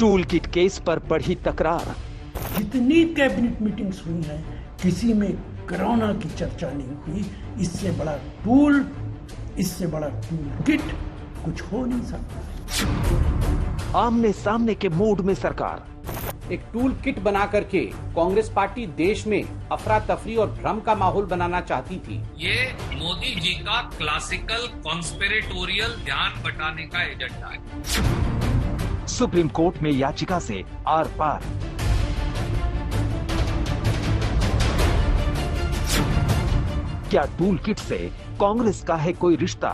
Tool kit case पर बढ़ी तकरार। जितनी कैबिनेट मीटिंग्स हुई हैं, किसी में कोरोना की चर्चा नहीं हुई। इससे बड़ा टूल किट कुछ हो नहीं सकता। आमने सामने के मूड में सरकार। एक टूल किट बना करके कांग्रेस पार्टी देश में अफरा तफरी और भ्रम का माहौल बनाना चाहती थी। ये मोदी जी का क्लासिकल कॉन्स्पिरेटोरियल ध्यान बटाने का एजेंडा है। सुप्रीम कोर्ट में याचिका से आर पार। क्या टूल किट से कांग्रेस का है कोई रिश्ता?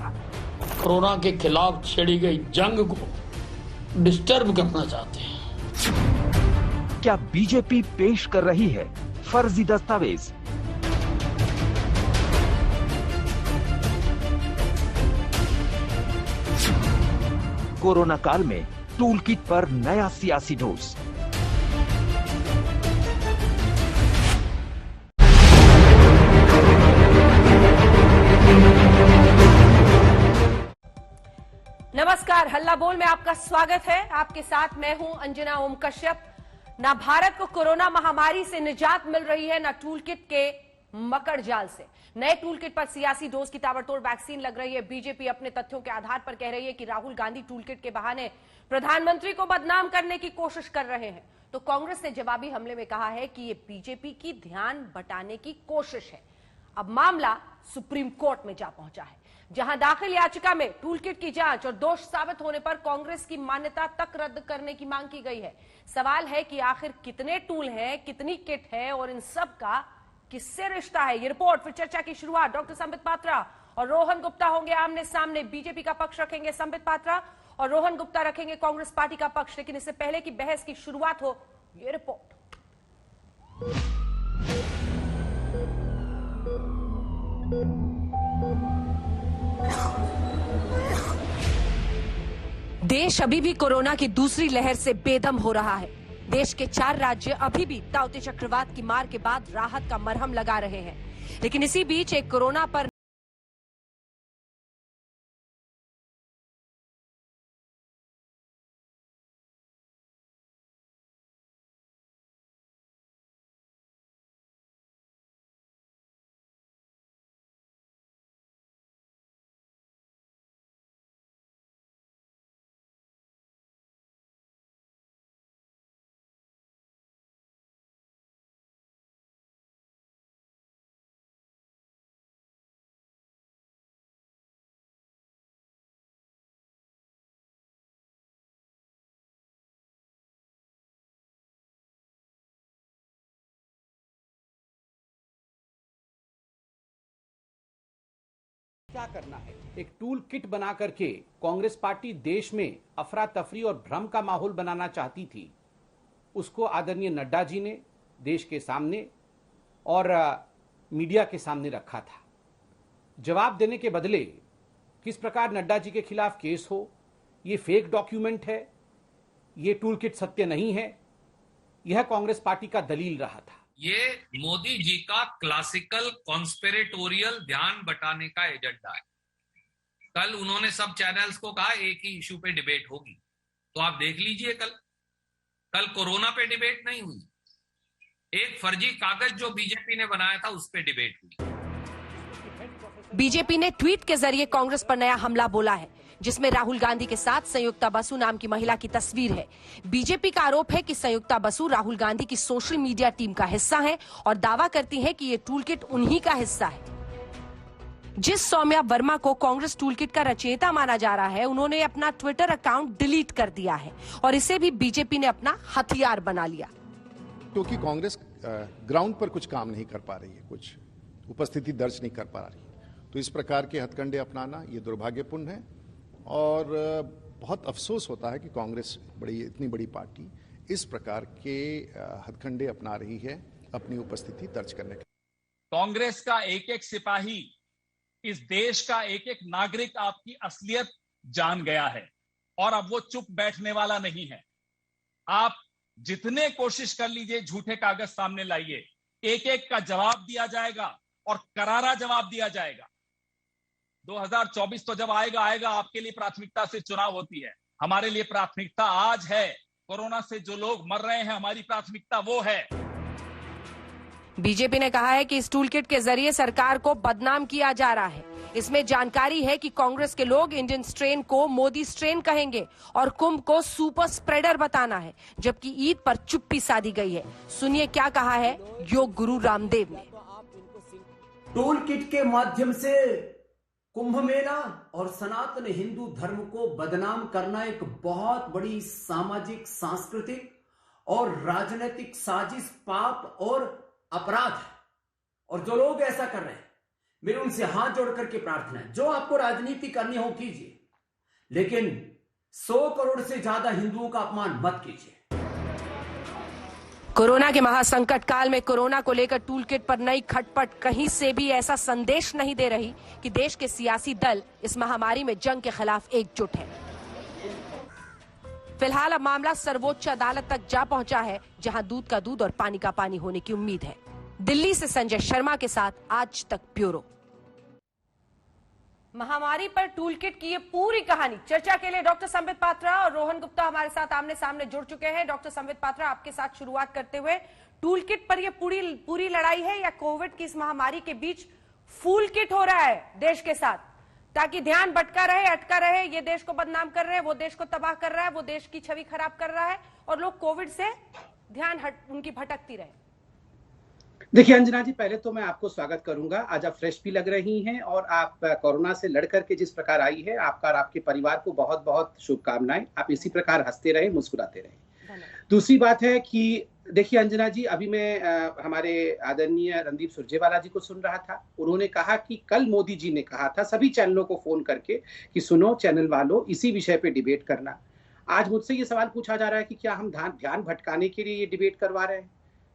कोरोना के खिलाफ छेड़ी गई जंग को डिस्टर्ब करना चाहते हैं। क्या बीजेपी पेश कर रही है फर्जी दस्तावेज? कोरोना काल में टूल किट पर नया सियासी डोज। नमस्कार, हल्ला बोल में आपका स्वागत है। आपके साथ मैं हूं अंजना ओम कश्यप। ना भारत को कोरोना महामारी से निजात मिल रही है, ना टूल किट के मकड़ जाल से। नए टूल किट पर सियासी डोज की ताबड़तोड़ वैक्सीन लग रही है। बीजेपी अपने तथ्यों के आधार पर कह रही है कि राहुल गांधी टूल किट के बहाने प्रधानमंत्री को बदनाम करने की कोशिश कर रहे हैं। तो कांग्रेस ने जवाबी हमले में कहा है कि यह बीजेपी की ध्यान बटाने की कोशिश है। अब मामला सुप्रीम कोर्ट में जा पहुंचा है, जहां दाखिल याचिका में टूल किट की जांच और दोष साबित होने पर कांग्रेस की मान्यता तक रद्द करने की मांग की गई है। सवाल है कि आखिर कितने टूल हैं, कितनी किट है और इन सब का किससे रिश्ता है। ये रिपोर्ट फिर चर्चा की शुरुआत। डॉक्टर संबित पात्रा और रोहन गुप्ता होंगे आमने सामने। बीजेपी का पक्ष रखेंगे संबित पात्रा और रोहन गुप्ता रखेंगे कांग्रेस पार्टी का पक्ष। लेकिन इससे पहले कि बहस की शुरुआत हो, ये रिपोर्ट। देश अभी भी कोरोना की दूसरी लहर से बेदम हो रहा है। देश के 4 राज्य अभी भी ताउते चक्रवात की मार के बाद राहत का मरहम लगा रहे हैं। लेकिन इसी बीच एक कोरोना पर क्या करना है? एक टूल किट बना करके कांग्रेस पार्टी देश में अफरा तफरी और भ्रम का माहौल बनाना चाहती थी। उसको आदरणीय नड्डा जी ने देश के सामने और मीडिया के सामने रखा था। जवाब देने के बदले किस प्रकार नड्डा जी के खिलाफ केस हो, ये फेक डॉक्यूमेंट है, ये टूल किट सत्य नहीं है, यह कांग्रेस पार्टी का दलील रहा था। ये मोदी जी का क्लासिकल कॉन्स्पिरेटोरियल ध्यान बटाने का एजेंडा है। कल उन्होंने सब चैनल्स को कहा एक ही इश्यू पे डिबेट होगी, तो आप देख लीजिए कल कोरोना पे डिबेट नहीं हुई, एक फर्जी कागज जो बीजेपी ने बनाया था उस पे डिबेट हुई। बीजेपी ने ट्वीट के जरिए कांग्रेस पर नया हमला बोला है, जिसमें राहुल गांधी के साथ संयुक्ता बसु नाम की महिला की तस्वीर है। बीजेपी का आरोप है कि संयुक्ता बसु राहुल गांधी की सोशल मीडिया टीम का हिस्सा है और दावा करती है कि ये टूल किट उन्हीं का हिस्सा है। जिस सौम्या वर्मा को कांग्रेस टूल किट का रचयिता माना जा रहा है, उन्होंने अपना ट्विटर अकाउंट डिलीट कर दिया है और इसे भी बीजेपी ने अपना हथियार बना लिया। क्योंकि कांग्रेस ग्राउंड पर कुछ काम नहीं कर पा रही है, कुछ उपस्थिति दर्ज नहीं कर पा रही है, तो इस प्रकार के हथकंडे अपनाना ये दुर्भाग्यपूर्ण है और बहुत अफसोस होता है कि कांग्रेस इतनी बड़ी पार्टी इस प्रकार के हथकंडे अपना रही है अपनी उपस्थिति दर्ज करने के। कांग्रेस का एक एक सिपाही, इस देश का एक एक नागरिक आपकी असलियत जान गया है और अब वो चुप बैठने वाला नहीं है। आप जितने कोशिश कर लीजिए झूठे कागज सामने लाइए, एक एक का जवाब दिया जाएगा और करारा जवाब दिया जाएगा। 2024 तो जब आएगा, आपके लिए प्राथमिकता से चुनाव होती है, हमारे लिए प्राथमिकता आज है कोरोना से जो लोग मर रहे हैं, हमारी प्राथमिकता वो है। बीजेपी ने कहा है कि इस टूल किट के जरिए सरकार को बदनाम किया जा रहा है। इसमें जानकारी है कि कांग्रेस के लोग इंडियन स्ट्रेन को मोदी स्ट्रेन कहेंगे और कुंभ को सुपर स्प्रेडर बताना है, जबकि ईद पर चुप्पी साधी गई है। सुनिए क्या कहा है योग गुरु रामदेव ने। टूल किट के माध्यम से कुंभ मेला और सनातन हिंदू धर्म को बदनाम करना एक बहुत बड़ी सामाजिक, सांस्कृतिक और राजनीतिक साजिश, पाप और अपराध है। और जो लोग ऐसा कर रहे हैं, मेरे उनसे हाथ जोड़ करके प्रार्थना है, जो आपको राजनीति करनी हो कीजिए, लेकिन 100 करोड़ से ज्यादा हिंदुओं का अपमान मत कीजिए। कोरोना के महासंकट काल में कोरोना को लेकर टूल किट पर नई खटपट कहीं से भी ऐसा संदेश नहीं दे रही कि देश के सियासी दल इस महामारी में जंग के खिलाफ एकजुट है। फिलहाल अब मामला सर्वोच्च अदालत तक जा पहुंचा है, जहां दूध का दूध और पानी का पानी होने की उम्मीद है। दिल्ली से संजय शर्मा के साथ आज तक ब्यूरो। महामारी पर टूल किट की ये पूरी कहानी चर्चा के लिए डॉक्टर संबित पात्रा और रोहन गुप्ता हमारे साथ आमने सामने जुड़ चुके हैं। डॉक्टर संबित पात्रा, आपके साथ शुरुआत करते हुए, टूल किट पर ये पूरी लड़ाई है या कोविड की इस महामारी के बीच फूल किट हो रहा है देश के साथ, ताकि ध्यान भटका रहे, अटका रहे, ये देश को बदनाम कर रहे हैं, वो देश को तबाह कर रहा है, वो देश की छवि खराब कर रहा है और लोग कोविड से ध्यान उनकी भटकती रहे। देखिए अंजना जी, पहले तो मैं आपको स्वागत करूंगा। आज आप फ्रेश भी लग रही हैं और आप कोरोना से लड़ करके जिस प्रकार आई है, आपका और आपके परिवार को बहुत बहुत शुभकामनाएं। आप इसी प्रकार हंसते रहे, मुस्कुराते रहे। दूसरी बात है कि देखिए अंजना जी, अभी मैं हमारे आदरणीय रणदीप सुरजेवाला जी को सुन रहा था। उन्होंने कहा कि कल मोदी जी ने कहा था सभी चैनलों को फोन करके कि सुनो चैनल वालों, इसी विषय पे डिबेट करना। आज मुझसे ये सवाल पूछा जा रहा है कि क्या हम ध्यान भटकाने के लिए ये डिबेट करवा रहे हैं।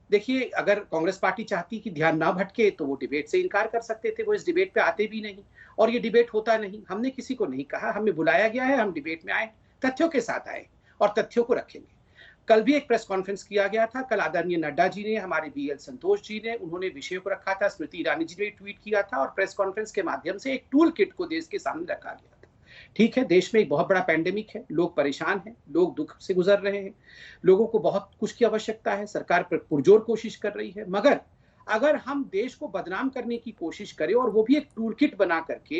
देखिए, अगर कांग्रेस पार्टी चाहती कि ध्यान ना भटके तो वो डिबेट से इनकार कर सकते थे। वो इस डिबेट पे आते भी नहीं और ये डिबेट होता नहीं। हमने किसी को नहीं कहा, हमें बुलाया गया है, हम डिबेट में आए, तथ्यों के साथ आए और तथ्यों को रखेंगे। कल भी एक प्रेस कॉन्फ्रेंस किया गया था। कल आदरणीय नड्डा जी ने, हमारे BL संतोष जी ने, उन्होंने विषय को रखा था। स्मृति ईरानी जी ने ट्वीट किया था और प्रेस कॉन्फ्रेंस के माध्यम से एक टूल किट को देश के सामने रखा गया था। ठीक है, देश में एक बहुत बड़ा पैंडेमिक है, लोग परेशान हैं, लोग दुख से गुजर रहे हैं, लोगों को बहुत कुछ की आवश्यकता है, सरकार पर पुरजोर कोशिश कर रही है। मगर अगर हम देश को बदनाम करने की कोशिश करें और वो भी एक टूल किट बना करके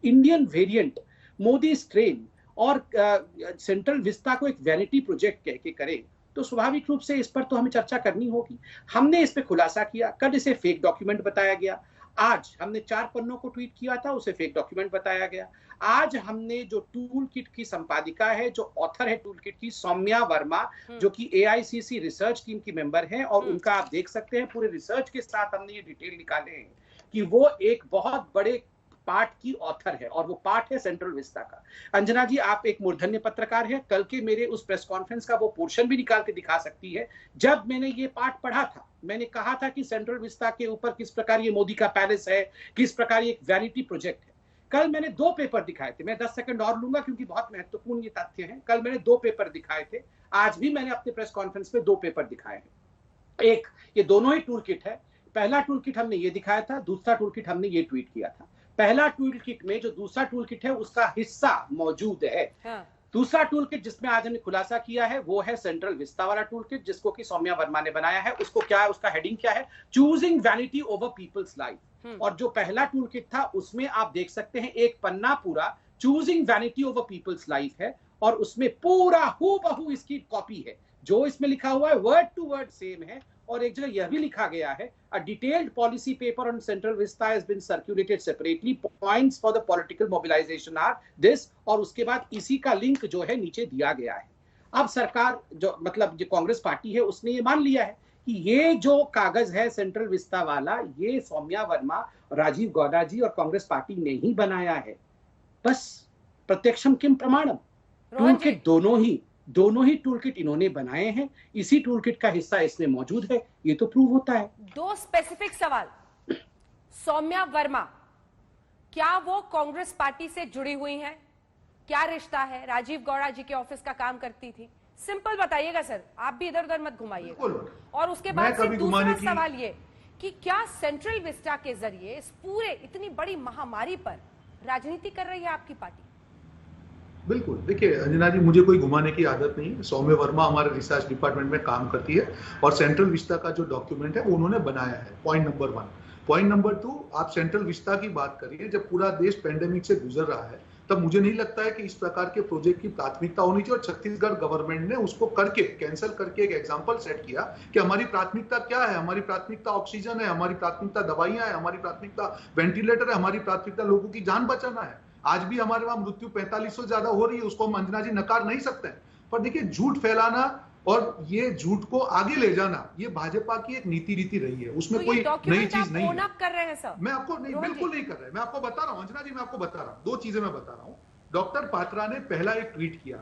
इंडियन वेरिएंट, मोदी स्ट्रेन और सेंट्रल विस्ता को एक वैनिटी प्रोजेक्ट कह के करें, तो स्वाभाविक रूप से इस पर तो हमें चर्चा करनी होगी। हमने इस पे खुलासा किया, कल इसे फेक डॉक्यूमेंट बताया गया। आज हमने 4 पन्नों को ट्वीट किया था, उसे फेक डॉक्यूमेंट बताया गया। आज हमने जो टूल किट की संपादिका है, जो ऑथर है टूल किट की, सौम्या वर्मा, जो कि AICC रिसर्च टीम की मेंबर है, और उनका आप देख सकते हैं पूरे रिसर्च के साथ हमने ये डिटेल निकाले हैं कि वो एक बहुत बड़े पार्ट की ऑथर है और वो पार्ट है सेंट्रल विस्ता का। अंजना जी, आप एक मूर्धन्य पत्रकार हैं, कल के मेरे उस प्रेस कॉन्फ्रेंस का वो पोर्शन भी निकाल के दिखा सकती है। जब मैंने ये पार्ट पढ़ा था, मैंने कहा था कि सेंट्रल विस्ता के ऊपर किस प्रकार ये मोदी का पैलेस है, किस प्रकार ये एक वैनिटी प्रोजेक्ट है। कल मैंने 2 पेपर दिखाए थे, मैं 10 सेकंड और लूंगा क्योंकि बहुत महत्वपूर्ण ये तथ्य है। कल मैंने 2 पेपर दिखाए थे, आज भी मैंने अपने प्रेस कॉन्फ्रेंस में 2 पेपर दिखाए हैं। एक, ये दोनों ही टूल किट है। पहला टूल किट हमने ये दिखाया था, दूसरा टूल किट हमने ये ट्वीट किया था। पहला टूल किट में जो दूसरा टूल किट है उसका हिस्सा मौजूद है। दूसरा टूल किट जिसमें आज हमने खुलासा किया है वो है सेंट्रल विस्ता वाला टूल किट, जिसको कि सौम्या वर्मा ने बनाया है। उसको क्या है, उसका हेडिंग क्या है, choosing vanity over people's life. और जो पहला टूल किट था उसमें आप देख सकते हैं एक पन्ना पूरा choosing vanity over people's life है और उसमें पूरा हूबहू इसकी कॉपी है। जो इसमें लिखा हुआ है वर्ड टू वर्ड सेम है। और एक जगह यह भी लिखा गया है, a detailed policy paper on Central Vista has been circulated separately. Points for the political mobilization are this, और उसके बाद इसी का लिंक जो है नीचे दिया गया है। अब सरकार जो मतलब जो कांग्रेस पार्टी है उसने ये मान लिया है कि ये जो कागज है सेंट्रल विस्ता वाला, ये सौम्या वर्मा, राजीव गौड़ा जी और कांग्रेस पार्टी ने ही बनाया है। बस प्रत्यक्षम किम प्रमाणम, टूल किट दोनों ही टूल किट इन्होंने बनाए हैं, इसी टूल किट का हिस्सा इसमें मौजूद है, ये तो प्रूव होता है। 2 स्पेसिफिक सवाल। सौम्या वर्मा, क्या वो कांग्रेस पार्टी से जुड़ी हुई हैं? क्या रिश्ता है? राजीव गौड़ा जी के ऑफिस का काम करती थी? सिंपल बताइएगा सर, आप भी इधर उधर मत घुमाइएगा। और उसके बाद से दूसरा सवाल ये कि क्या सेंट्रल विस्टा के जरिए इस पूरे इतनी बड़ी महामारी पर राजनीति कर रही है आपकी पार्टी? बिल्कुल, देखिए अंजना जी, मुझे कोई घुमाने की आदत नहीं है। सौम्य वर्मा हमारे रिसर्च डिपार्टमेंट में काम करती है और सेंट्रल विस्टा का जो डॉक्यूमेंट है वो उन्होंने बनाया है। Point number 1। पॉइंट नंबर 2, आप सेंट्रल विस्टा की बात करिए। जब पूरा देश पेंडेमिक से गुजर रहा है तब मुझे नहीं लगता है कि इस प्रकार के प्रोजेक्ट की प्राथमिकता होनी चाहिए, और छत्तीसगढ़ गवर्नमेंट ने उसको करके कैंसिल करके एक एग्जांपल सेट किया कि हमारी प्राथमिकता क्या है। हमारी प्राथमिकता ऑक्सीजन है, हमारी प्राथमिकता दवाइयां है, हमारी प्राथमिकता वेंटिलेटर है, हमारी प्राथमिकता लोगों की जान बचाना है। आज भी हमारे वहां मृत्यु 4500 से ज्यादा हो रही है, उसको हम अंजना जी नकार नहीं सकते हैं। पर देखिए, झूठ फैलाना और ये झूठ को आगे ले जाना, ये भाजपा की एक नीति रीति रही है। उसमें कोई नई चीज नहीं है। कर रहे हैं सर? मैं आपको नहीं, बिल्कुल नहीं कर रहे। मैं आपको बता रहा हूं अंजना जी, मैं आपको बता रहा हूं, 2 चीजें मैं बता रहा हूं। डॉक्टर पात्रा ने पहला एक ट्वीट किया,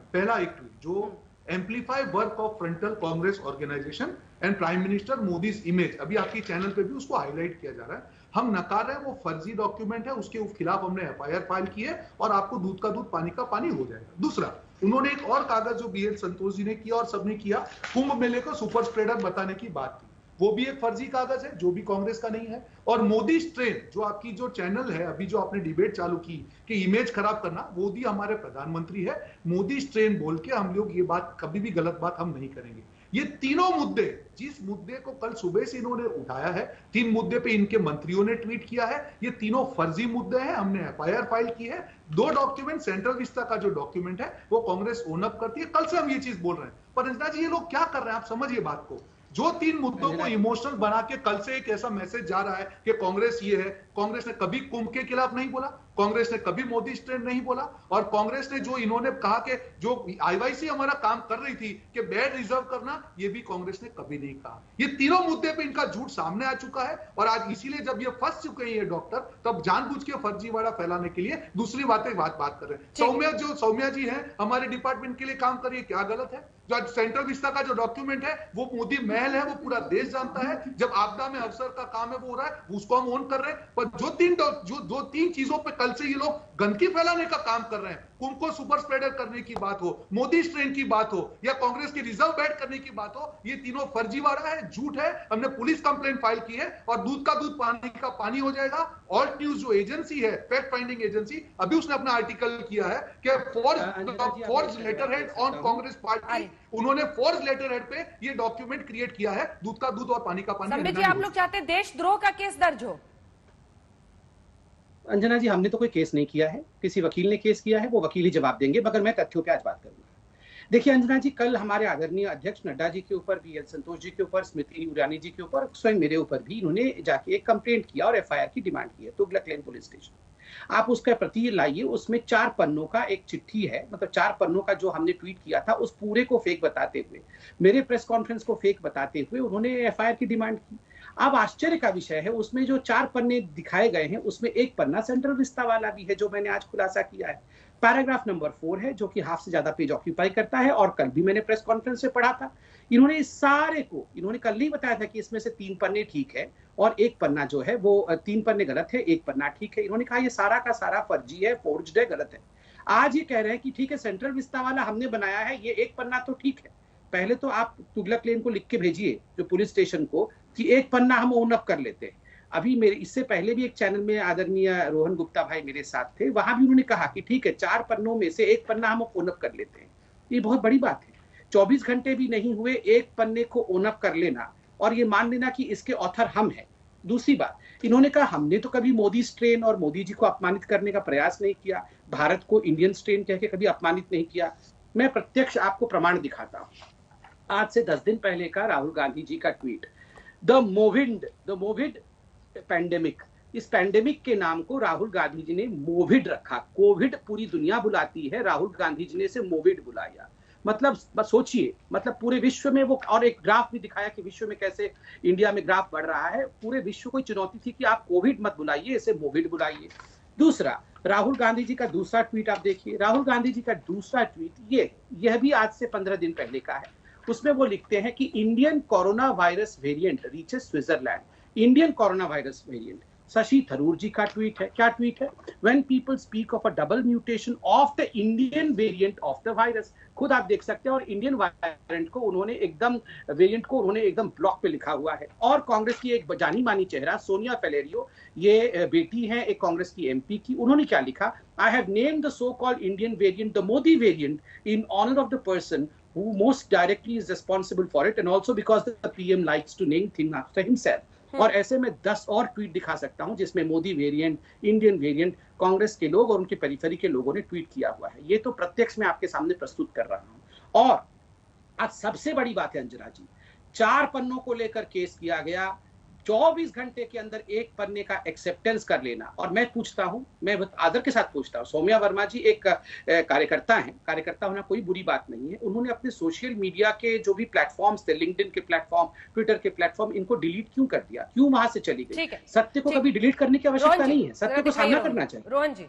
जो amplify work of frontal Congress organisation and prime minister Modi's image, अभी आपकी चैनल पे भी उसको हाईलाइट किया जा रहा है। हम नकार रहे हैं, वो फर्जी डॉक्यूमेंट है, उसके खिलाफ हमने एफआईआर फाइल की है और आपको दूध का दूध पानी का पानी हो जाएगा। दूसरा, उन्होंने एक और कागज जो बीएल संतोष जी ने किया और सबने किया, कुंभ मेले को सुपर स्प्रेडर बताने की बात की, वो भी एक फर्जी कागज है जो भी कांग्रेस का नहीं है। और मोदी स्ट्रेन, जो आपकी जो चैनल है, अभी जो आपने डिबेट चालू की कि इमेज खराब करना, मोदी हमारे प्रधानमंत्री है, मोदी स्ट्रेन बोल के हम लोग ये बात, कभी भी गलत बात हम नहीं करेंगे। ये तीनों मुद्दे, जिस मुद्दे को कल सुबह से इन्होंने उठाया है, 3 मुद्दे पे इनके मंत्रियों ने ट्वीट किया है, ये तीनों फर्जी मुद्दे हैं। हमने एफआईआर फाइल की है। 2 डॉक्यूमेंट, सेंट्रल विस्टा का जो डॉक्यूमेंट है वो कांग्रेस ओन अप करती है। कल से हम ये चीज बोल रहे हैं। पर अंजना जी, ये लोग क्या कर रहे हैं, आप समझिए बात को। जो 3 मुद्दों को इमोशनल बना के कल से एक ऐसा मैसेज जा रहा है कि कांग्रेस ये है। कांग्रेस ने कभी कुंभ के खिलाफ नहीं बोला, कांग्रेस ने कभी मोदी स्ट्रेन नहीं बोला, और कांग्रेस ने जो इन्होंने कहा कि जो आईवाईसी हमारा काम कर रही थी कि बेड रिजर्व करना, ये भी कांग्रेस ने कभी नहीं कहा। ये तीनों मुद्दे पे इनका झूठ सामने आ चुका है, और आज इसीलिए जब ये फंस चुके हैं ये डॉक्टर, तब जानबूझ के फर्जीवाड़ा फैलाने के लिए दूसरी बात कर रहे हैं। सौम्या जी हैं, हमारे डिपार्टमेंट के लिए काम करिए, क्या गलत है? जो सेंट्रल विस्टा का जो डॉक्यूमेंट है वो मोदी महल है, वो पूरा देश जानता है। जब आपदा में अफसर का काम है वो हो रहा है, उसको हम ऑन कर रहे हैं। पर जो तीन चीजों पे कल से ये लोग गंदगी फैलाने का काम कर रहे हैं, कुंभ को सुपर स्प्रेडर करने की बात हो, मोदी स्ट्रेन की बात हो, या कांग्रेस की रिजर्व बेड करने की बात हो, ये तीनों फर्जीवाड़ा है, झूठ है। हमने पुलिस कंप्लेंट फाइल की है, और दूध का दूध पानी का पानी हो जाएगा। ऑल्ट न्यूज जो एजेंसी है, फैक्ट फाइंडिंग एजेंसी, अभी उसने अपना आर्टिकल किया है कि forge letter head on Congress party, उन्होंने फॉर्ज लेटर हेड पे ये डॉक्यूमेंट क्रिएट किया है, दूध का दूध और पानी का पानी। संबित जी, आप लोग चाहते हैं देशद्रोह का केस दर्ज हो? अंजना जी, हमने तो कोई केस नहीं किया है, किसी वकील ने केस किया है, वो वकील ही जवाब देंगे, मगर मैं तथ्यों पे आज बात करूंगा। देखिए अंजना जी, कल हमारे आदरणीय अध्यक्ष नड्डा जी के ऊपर, बीएल संतोष जी के ऊपर, स्मृति ईरानी जी के ऊपर, स्वयं मेरे ऊपर भी इन्होंने जाके एक कंप्लेंट किया और एफआईआर की डिमांड की है तुगलक लेन पुलिस स्टेशन। आप उसका प्रति लाइए, उसमें 4 पन्नों का एक चिट्ठी है, मतलब 4 पन्नों का जो हमने ट्वीट किया था उस पूरे को फेक बताते हुए, मेरे प्रेस कॉन्फ्रेंस को फेक बताते हुए उन्होंने एफआईआर की डिमांड की। अब आश्चर्य का विषय है, उसमें जो 4 पन्ने दिखाए गए हैं उसमें एक पन्ना सेंट्रल विस्टा वाला भी है, जो मैंने आज खुलासा किया है। पैराग्राफ नंबर 4 है, जो कि हाफ से ज्यादा पेज ऑक्यूपाई करता है, और कल भी मैंने प्रेस कॉन्फ्रेंस में पढ़ा था। इन्होंने इस सारे को, इन्होंने कल नहीं बताया था कि इसमें से 3 पन्ने ठीक है और एक पन्ना जो है वो 3 पन्ने गलत है, एक पन्ना ठीक है। इन्होंने कहा ये सारा का सारा फर्जी है, फोर्ज्ड है, गलत है। आज ये कह रहे हैं कि ठीक है, सेंट्रल विस्टा वाला हमने बनाया है, ये एक पन्ना तो ठीक है। पहले तो आप तुगलक लेन को लिख के भेजिए, जो पुलिस स्टेशन को, कि एक पन्ना हम ओन अप कर लेते हैं। अभी मेरे इससे पहले भी एक चैनल में आदरणीय रोहन गुप्ता भाई मेरे साथ थे, वहां भी उन्होंने कहा कि ठीक है, 4 पन्नों में से एक पन्ना हम ओन अप कर लेते हैं। ये बहुत बड़ी बात है। 24 घंटे भी नहीं हुए, एक पन्ने को ओन अप कर लेना और ये मान लेना कि इसके ऑथर हम हैं। दूसरी बात, इन्होंने कहा हमने तो कभी मोदी स्ट्रेन और मोदी जी को अपमानित करने का प्रयास नहीं किया, भारत को इंडियन स्ट्रेन कह के कभी अपमानित नहीं किया। मैं प्रत्यक्ष आपको प्रमाण दिखाता हूं। आज से 10 दिन पहले का राहुल गांधी जी का ट्वीट, द मोविड पैंडेमिक, इस पैंडेमिक के नाम को राहुल गांधी जी ने मोविड रखा। कोविड पूरी दुनिया बुलाती है, राहुल गांधी जी ने इसे मोविड बुलाया। मतलब बस सोचिए, मतलब पूरे विश्व में वो, और एक ग्राफ भी दिखाया कि विश्व में कैसे इंडिया में ग्राफ बढ़ रहा है। पूरे विश्व को चुनौती थी कि आप कोविड मत बुलाइए, इसे मोविड बुलाइए। दूसरा, राहुल गांधी जी का दूसरा ट्वीट आप देखिए। राहुल गांधी जी का दूसरा ट्वीट यह भी आज से 15 दिन पहले का है। उसमें वो लिखते हैं कि Indian corona virus variant reaches Switzerland. Indian corona virus variant, Shashi Tharoor ji का ट्वीट है। क्या ट्वीट है? When people speak of a double mutation of the Indian variant of the virus, खुद आप देख सकते हैं, और इंडियन वेरिएंट को उन्होंने एकदम ब्लॉक पे लिखा हुआ है। और कांग्रेस की एक जानी मानी चेहरा सोनिया फेलेरियो, ये बेटी है एक कांग्रेस की एमपी की, उन्होंने क्या लिखा? I have named the so called Indian variant the Modi variant in honour of the person who most directly is responsible for it and also because the PM likes to name things after himself। और ऐसे में 10 और tweet दिखा सकता हूं जिसमें Modi variant, Indian variant, Congress के लोग और उनके पेरिफेरी के लोगों ने ट्वीट किया हुआ है। ये तो प्रत्यक्ष में आपके सामने प्रस्तुत कर रहा हूं। और आज सबसे बड़ी बात है अंजना जी, 4 पन्नों को लेकर केस किया गया, 24 घंटे के अंदर एक पन्ने का एक्सेप्टेंस कर लेना। और मैं पूछता हूं, मैं आदर के साथ पूछता हूं, सौम्या वर्मा जी एक कार्यकर्ता हैं, कार्यकर्ता होना कोई बुरी बात नहीं है, उन्होंने अपने सोशल मीडिया के जो भी प्लेटफॉर्म्स थे, लिंक्डइन के प्लेटफॉर्म, ट्विटर के प्लेटफॉर्म, इनको डिलीट क्यों कर दिया? क्यों वहां से चली गई? सत्य को कभी डिलीट करने की आवश्यकता नहीं है, सत्य को सामना करना चाहिए। रोहन जी,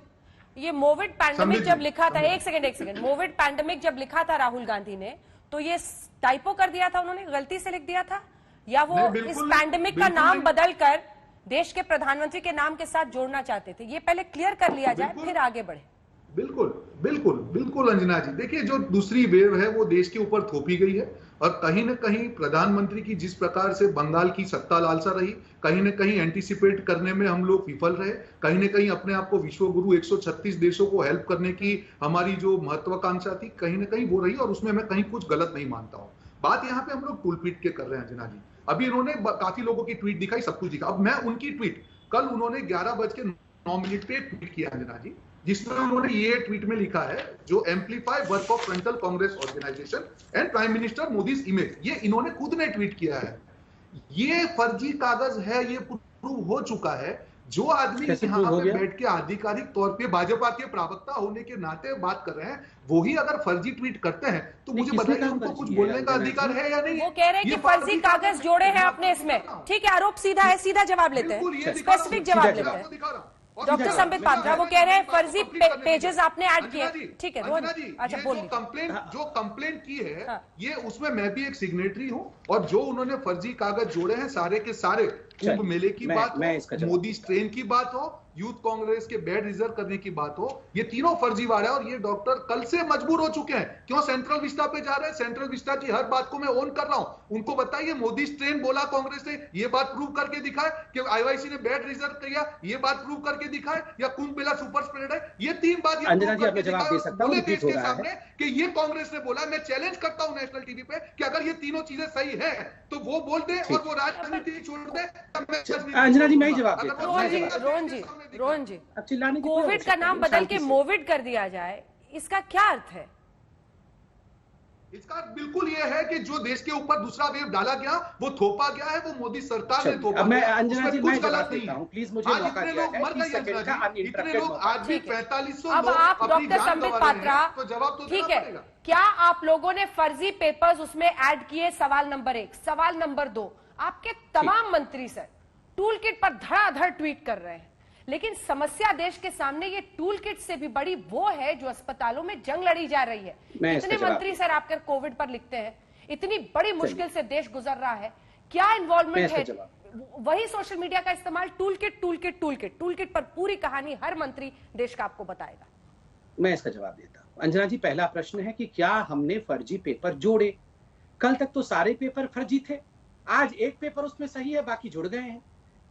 ये कोविड पैंडेमिक जब लिखा था, एक सेकंड, कोविड पैंडेमिक जब लिखा था राहुल गांधी ने, तो ये टाइपो कर दिया था, उन्होंने गलती से लिख दिया था, या वो इस पैंडेमिक का नाम बदलकर देश के प्रधानमंत्री के नाम के साथ जोड़ना चाहते थे? ये पहले क्लियर कर लिया जाए, फिर आगे बढ़े। बिल्कुल अंजना जी, देखिए जो दूसरी वेव है वो देश के ऊपर थोपी गई है, और कहीं न कहीं प्रधानमंत्री की जिस प्रकार से बंगाल की सत्ता लालसा रही, कहीं न कहीं एंटीसिपेट करने में हम लोग विफल रहे, कहीं न कहीं अपने आप को विश्व गुरु 136 देशों को हेल्प करने की हमारी जो महत्वाकांक्षा थी, कहीं न कहीं वो रही, और उसमें मैं कहीं कुछ गलत नहीं मानता हूं। बात यहाँ पे हम लोग टूल पीट के कर रहे हैं अंजना जी। अभी इन्होंने काफी लोगों की ट्वीट दिखाई, सब कुछ दिखा। अब मैं उनकी ट्वीट, कल उन्होंने 11:09 पे ट्वीट किया अंजना जी, जिसमें उन्होंने ये ट्वीट में लिखा है, जो amplify work of frontal Congress organisation and prime minister Modi's image, ये इन्होंने खुद ने ट्वीट किया है। ये फर्जी कागज है, ये प्रूव हो चुका है। जो आदमी यहाँ पे बैठ के आधिकारिक तौर पे भाजपा के प्रवक्ता होने के नाते बात कर रहे हैं, वो ही अगर फर्जी ट्वीट करते हैं तो मुझे बताइए उनको कुछ बोलने का अधिकार है या नहीं? वो कह रहे हैं कि फर्जी कागज जोड़े हैं अपने इसमें। ठीक है, आरोप सीधा है, सीधा जवाब लेते हैं, स्पेसिफिक जवाब लेते हैं। डॉक्टर संबित पात्रा वो कह रहे हैं फर्जी पेजेस आपने ऐड किए। ठीक है रोहन, अच्छा बोलिए। जो कंप्लेंट की है ये, उसमें मैं भी एक सिग्नेटरी हूं, और जो उन्होंने फर्जी कागज जोड़े हैं सारे के सारे, कुंभ मेले की बात हो, मोदी स्ट्रेन की बात हो, यूथ कांग्रेस के बेड रिजर्व करने की बात हो, ये तीनों फर्जीवाड़ा है। और ये डॉक्टर कल से मजबूर हो चुके हैं। क्यों सेंट्रल विस्टा पे जा रहे हैं? सेंट्रल विस्टा की हर बात को मैं ऑन कर रहा हूं। उनको बताइए मोदी स्ट्रेन बोला कांग्रेस ने, ये बात प्रूव करके दिखाए कि आईवाईसी ने बेड रिजर्व किया, ये बात प्रूव करके दिखाए, या कुंभ मेला सुपर स्प्रेड है, ये 3 बात बोले देश के सामने कि ये कांग्रेस ने बोला। मैं चैलेंज करता हूं नेशनल टीवी पे कि अगर ये तीनों चीजें सही है तो वो बोल दे और वो राजनीति छोड़ दे। अंजना जी मैं ही जवाब देता हूं। रोहन जी, कोविड का नाम बदल के मोविड कर दिया जाए, इसका क्या अर्थ है? इसका बिल्कुल ये है कि जो देश के ऊपर दूसरा वेव डाला गया, वो थोपा गया है, वो मोदी सरकार ने थोपा। मैं अंजना जी मैं जवाब देता हूं, प्लीज मुझे मौका दिया जाए। इतने लोग आज भी 4500 अब आप डॉक्टर संबित पात्रा, तो जवाब तो ठीक है, क्या आप लोगों ने फर्जी पेपर्स उसमें ऐड किए? सवाल नंबर 1। सवाल नंबर 2, आपके तमाम मंत्री सर टूल किट पर धड़ाधड़ ट्वीट कर रहे हैं, लेकिन समस्या देश के सामने ये टूल किट से भी बड़ी वो है जो अस्पतालों में जंग लड़ी जा रही है। इतने मंत्री सर आपके कोविड पर लिखते हैं, इतनी बड़ी मुश्किल से देश गुजर रहा है, क्या इन्वॉल्वमेंट है? वही सोशल मीडिया का इस्तेमाल, टूल किट पर पूरी कहानी हर मंत्री देश का आपको बताएगा। मैं इसका जवाब देता हूं। अंजना जी, पहला प्रश्न है कि क्या हमने फर्जी पेपर जोड़े? कल तक तो सारे पेपर फर्जी थे, आज एक पेपर उसमें सही है, बाकी जुड़ गए हैं।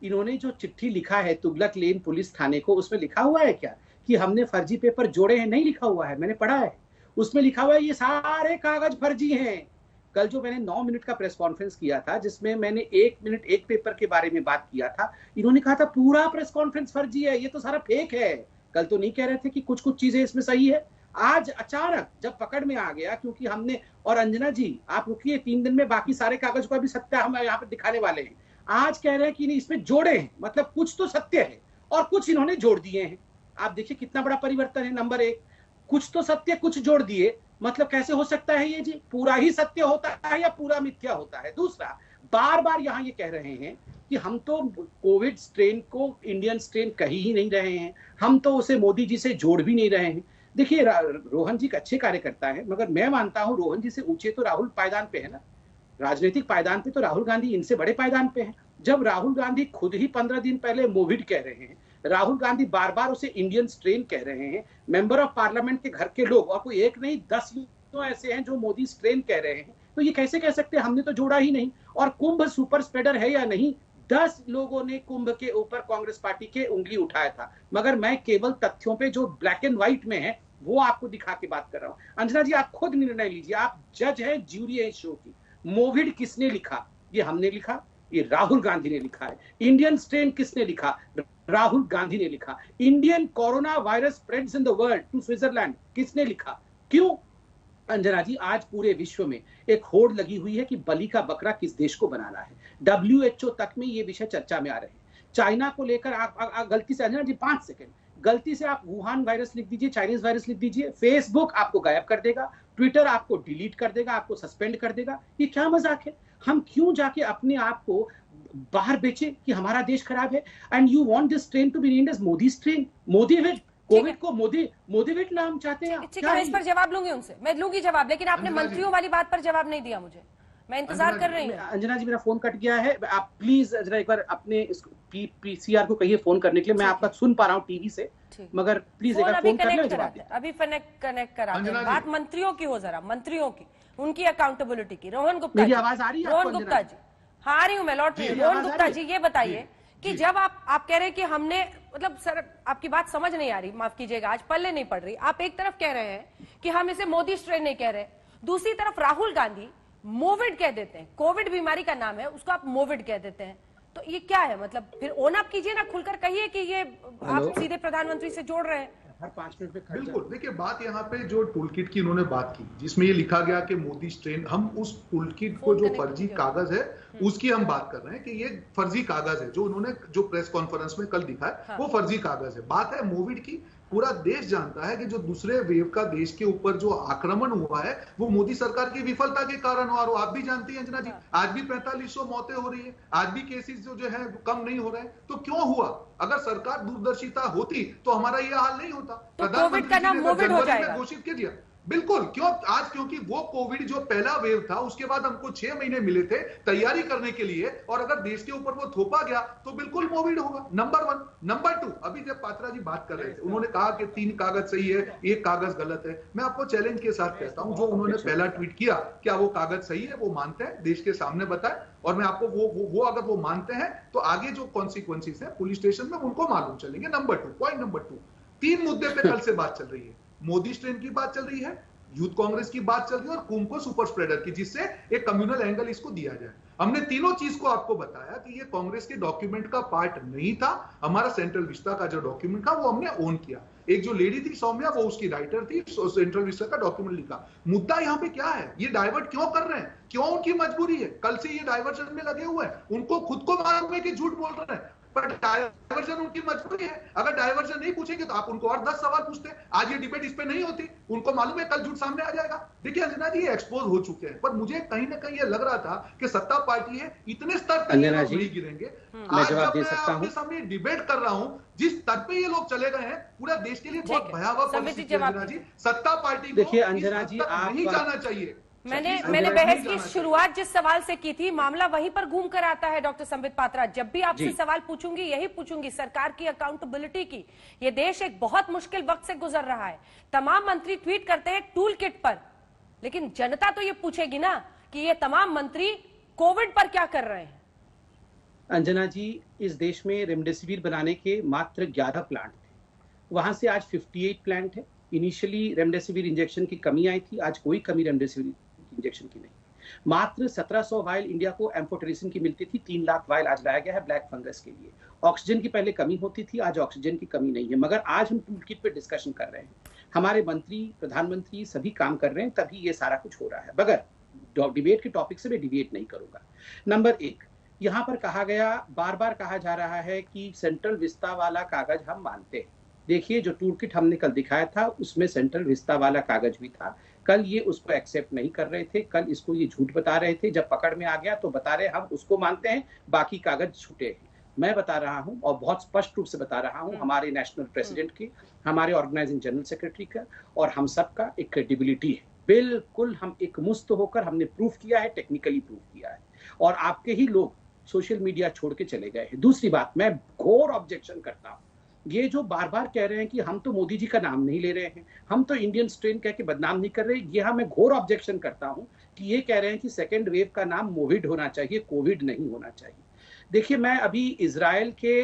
इन्होंने जो चिट्ठी लिखा है तुगलक लेन पुलिस थाने को, उसमें लिखा हुआ है क्या कि हमने फर्जी पेपर जोड़े हैं? नहीं लिखा हुआ है, मैंने पढ़ा है, उसमें लिखा हुआ है ये सारे कागज फर्जी हैं। कल जो मैंने 9 मिनट का प्रेस कॉन्फ्रेंस किया था, जिसमें मैंने 1 मिनट एक पेपर के बारे में बात किया था, इन्होंने कहा था पूरा प्रेस कॉन्फ्रेंस फर्जी है, ये तो सारा फेक है। कल तो नहीं कह रहे थे कि कुछ कुछ चीजें इसमें सही है। आज अचानक जब पकड़ में आ गया, क्योंकि हमने, और अंजना जी आप रुकिए, 3 दिन में बाकी सारे कागज का भी सत्य हम यहाँ पे दिखाने वाले हैं। आज कह रहे हैं कि नहीं इसमें जोड़े हैं, मतलब कुछ तो सत्य है और कुछ इन्होंने जोड़ दिए हैं। आप देखिए कितना बड़ा परिवर्तन है। नंबर 1, कुछ तो सत्य कुछ जोड़ दिए, मतलब कैसे हो सकता है ये जी? पूरा ही सत्य होता है या पूरा मिथ्या होता है? दूसरा, बार बार यहाँ ये कह रहे हैं कि हम तो कोविड स्ट्रेन को इंडियन स्ट्रेन कह ही नहीं रहे हैं, हम तो उसे मोदी जी से जोड़ भी नहीं रहे हैं। देखिए रोहन जी अच्छे कार्यकर्ता है, मगर मैं मानता हूं रोहन जी से ऊंचे तो राहुल पायदान पे है ना, राजनीतिक पायदान पे तो राहुल गांधी इनसे बड़े पायदान पे हैं। जब राहुल गांधी खुद ही 15 दिन पहले मोविड कह रहे हैं, राहुल गांधी बार बार उसे इंडियन स्ट्रेन कह रहे हैं, मेंबर ऑफ पार्लियामेंट के घर के लोग, और कोई एक नहीं 10 तो ऐसे हैं जो मोदी स्ट्रेन कह रहे हैं, तो ये कैसे कह सकते हैं हमने तो जोड़ा ही नहीं। और कुंभ सुपर स्प्रेडर है या नहीं, 10 लोगों ने कुंभ के ऊपर कांग्रेस पार्टी के उंगली उठाया था, मगर मैं केवल तथ्यों पे जो ब्लैक एंड व्हाइट में है वो आपको दिखा के बात कर रहा हूं। अंजना जी, आप खुद निर्णय लीजिए, आप जज है, ज्यूरी है इस शो की। मोविड किसने लिखा? ये हमने लिखा, ये राहुल गांधी ने लिखा है। इंडियन स्ट्रेन किसने लिखा? राहुल गांधी ने लिखा। Indian corona virus spreads in the world to Switzerland किसने लिखा? क्यों अंजना जी, आज पूरे विश्व में एक होड़ लगी हुई है कि बलि का बकरा किस देश को बनाना है। WHO तक में ये विषय चर्चा में आ रहे हैं। चाइना को लेकर आप गलती से, अंजना जी 5 सेकंड, गलती से आप वुहान वायरस लिख दीजिए, चाइनीज वायरस लिख दीजिए, फेसबुक आपको गायब कर देगा, ट्विटर आपको डिलीट कर देगा, आपको सस्पेंड कर देगा। ये क्या मजाक है? हम क्यों जाके अपने आप को बाहर बेचे कि हमारा देश खराब है? And you want this train to be named as Modi strain, मोदीविड। कोविड को मोदीविड नाम चाहते हैं। ठीक है, मैं इस पर जवाब लूंगी उनसे, मैं लूंगी जवाब, लेकिन आपने मंत्रियों वाली बात पर जवाब नहीं दिया मुझे, मैं इंतजार कर रही हूँ। अंजना जी, मेरा फोन कट गया है, आप प्लीज जरा एक बार अपने पीसीआर को कहिए फोन करने के लिए। मैं आपका सुन पा रहा हूँ टीवी से, मगर प्लीज एक बार फोन कर ले, जवाब दे। अभी कनेक्ट करा दे। बात मंत्रियों की हो, जरा मंत्रियों की, उनकी अकाउंटेबिलिटी की। रोहन गुप्ता, मेरी आवाज आ रही है? रोहन गुप्ता जी, हाँ आ रही हूँ मैं, लौट रही हूँ। रोहन गुप्ता जी, ये बताइए कि जब आप कह रहे हैं कि हमने, मतलब सर आपकी बात समझ नहीं आ रही, माफ कीजिएगा, आज पल्ले नहीं पड़ रही। आप एक तरफ कह रहे हैं कि हम इसे मोदी स्ट्रेन नहीं कह रहे, दूसरी तरफ राहुल गांधी मोविड कह देते हैं, कोविड बीमारी का नाम है, उसको आप मोविड कह देते हैं। तो ये क्या है? मतलब फिर ओन अप कीजिए ना, खुलकर कहिए कि ये आप सीधे प्रधानमंत्री से जोड़ रहे हैं। हर 5 मिनट पे बिल्कुल, देखिए बात यहाँ पे जो टूल किट की उन्होंने बात की, जिसमें ये लिखा गया कि मोदी स्ट्रेन, हम उस टूल किट को जो फर्जी कागज है उसकी हम बात कर रहे हैं कि ये फर्जी कागज है। जो उन्होंने जो प्रेस कॉन्फ्रेंस में कल दिखाया वो फर्जी कागज है। बात है मोविड की। पूरा देश जानता है कि जो दूसरे वेव का देश के ऊपर जो आक्रमण हुआ है वो मोदी सरकार की विफलता के कारण हुआ। और आप भी जानती हैं अंजना जी, आज भी 4500 मौतें हो रही है, आज भी केसेस जो है कम नहीं हो रहे हैं। तो क्यों हुआ? अगर सरकार दूरदर्शिता होती तो हमारा ये हाल नहीं होता। तो कोविड का नाम मोविड हो जाएगा, घोषित कर दिया। बिल्कुल, क्यों आज? क्योंकि वो कोविड जो पहला वेव था उसके बाद हमको 6 महीने मिले थे तैयारी करने के लिए, और अगर देश के ऊपर वो थोपा गया तो बिल्कुल कोविड होगा। नंबर 1। नंबर 2, अभी जब पात्रा जी बात कर रहे थे, उन्होंने कहा कि 3 कागज सही है, 1 कागज गलत है। मैं आपको चैलेंज के साथ कहता हूं, जो उन्होंने पहला ट्वीट किया, क्या वो कागज सही है? वो मानते हैं, देश के सामने बताए, और मैं आपको वो अगर वो मानते हैं तो आगे जो कॉन्सिक्वेंसेस है पुलिस स्टेशन में उनको मालूम चलेंगे। नंबर 2, पॉइंट नंबर 2, 3 मुद्दे पे कल से बात चल रही है। मोदी स्ट्रेन की बात चल रही है, यूथ कांग्रेस की बात चल रही है, और कुंभ को सुपर स्प्रेडर की, जिससे एक कम्युनल एंगल इसको दिया जाए। हमने तीनों चीज को आपको बताया कि ये कांग्रेस के डॉक्यूमेंट का पार्ट नहीं था। हमारा सेंट्रल विस्टा का जो डॉक्यूमेंट था वो हमने ओन किया। एक जो लेडी थी सौम्या, वो उसकी राइटर थी, सेंट्रल विस्टा का डॉक्यूमेंट लिखा। मुद्दा यहाँ पे क्या है? ये डाइवर्ट क्यों कर रहे हैं? क्यों उनकी मजबूरी है? कल से ये डाइवर्जन में लगे हुए हैं। उनको खुद को मालूम है कि झूठ बोल रहे हैं, पर डाइवर्जन उनकी मजबूरी है। अगर डाइवर्जन नहीं पूछेंगे तो आप उनको और 10 सवाल पूछते, आज ये डिबेट इस पे नहीं होती। उनको मालूम है कल झूठ सामने आ जाएगा। देखिए अंजना जी, ये एक्सपोज हो चुके हैं, पर मुझे कहीं ना कहीं ये लग रहा था कि सत्ता पार्टी है, इतने स्तर तक ये लोग नहीं गिरेंगे। आज जब मैं आपके सामने डिबेट कर रहा हूं, जिस स्तर पे ये लोग चले गए हैं, पूरा देश के लिए बहुत भयावह परिस्थिति है अंजना जी। सत्ता पार्टी को देखिए अंजना जी, आप नहीं जाना चाहिए। मैंने बहस की शुरुआत जिस सवाल से की थी, मामला वहीं पर घूम कर आता है। डॉक्टर संबित पात्रा, जब भी आपसे सवाल पूछूंगी यही पूछूंगी, सरकार की अकाउंटेबिलिटी की। ये देश एक बहुत मुश्किल वक्त से गुजर रहा है। तमाम मंत्री ट्वीट करते हैं टूल किट पर, लेकिन जनता तो ये पूछेगी ना कि ये तमाम मंत्री कोविड पर क्या कर रहे हैं। अंजना जी, इस देश में रेमडेसिविर बनाने के मात्र 11 प्लांट थे, वहां से आज 58 प्लांट है। इनिशियली रेमडेसिविर इंजेक्शन की कमी आई थी, आज कोई कमी रेमडेसिविर इंजेक्शन की नहीं। मात्र 1700 वायल इंडिया को एम्फोटेरिसिन की मिलती थी, 3 लाख वायल आज लाया गया है ब्लैक फंगस के लिए। ऑक्सीजन की पहले कमी होती थी, आज ऑक्सीजन की कमी नहीं है। मगर आज हम टूल किट पे डिस्कशन कर रहे हैं, हमारे मंत्री, प्रधानमंत्री सभी काम कर रहे हैं, तभी ये सारा कुछ हो रहा है। मगर डिबेट के टॉपिक से मैं डिबेट नहीं करूंगा। नंबर 1, यहाँ पर कहा गया, बार बार कहा जा रहा है कि सेंट्रल विस्टा वाला कागज हम मानते हैं। देखिए, जो टूल किट हमने कल दिखाया था उसमें सेंट्रल विस्टा वाला कागज भी था। कल ये उसको एक्सेप्ट नहीं कर रहे थे, कल इसको ये झूठ बता रहे थे। जब पकड़ में आ गया तो बता रहे हम उसको मानते हैं, बाकी कागज छूटे हैं। मैं बता रहा हूं और बहुत स्पष्ट रूप से बता रहा हूं, हमारे नेशनल प्रेसिडेंट की, हमारे ऑर्गेनाइजिंग जनरल सेक्रेटरी का और हम सबका एक क्रेडिबिलिटी है। बिल्कुल हम एक मुस्त होकर हमने प्रूफ किया है, टेक्निकली प्रूफ किया है। और आपके ही लोग सोशल मीडिया छोड़ के चले गए हैं। दूसरी बात, मैं घोर ऑब्जेक्शन करता हूं, ये जो बार बार कह रहे हैं कि हम तो मोदी जी का नाम नहीं ले रहे हैं, हम तो इंडियन स्ट्रेन कह के बदनाम नहीं कर रहे, ये मैं घोर ऑब्जेक्शन करता हूं कि ये कह रहे हैं कि सेकेंड वेव का नाम मोविड होना चाहिए, कोविड नहीं होना चाहिए। देखिए, मैं अभी इजराइल के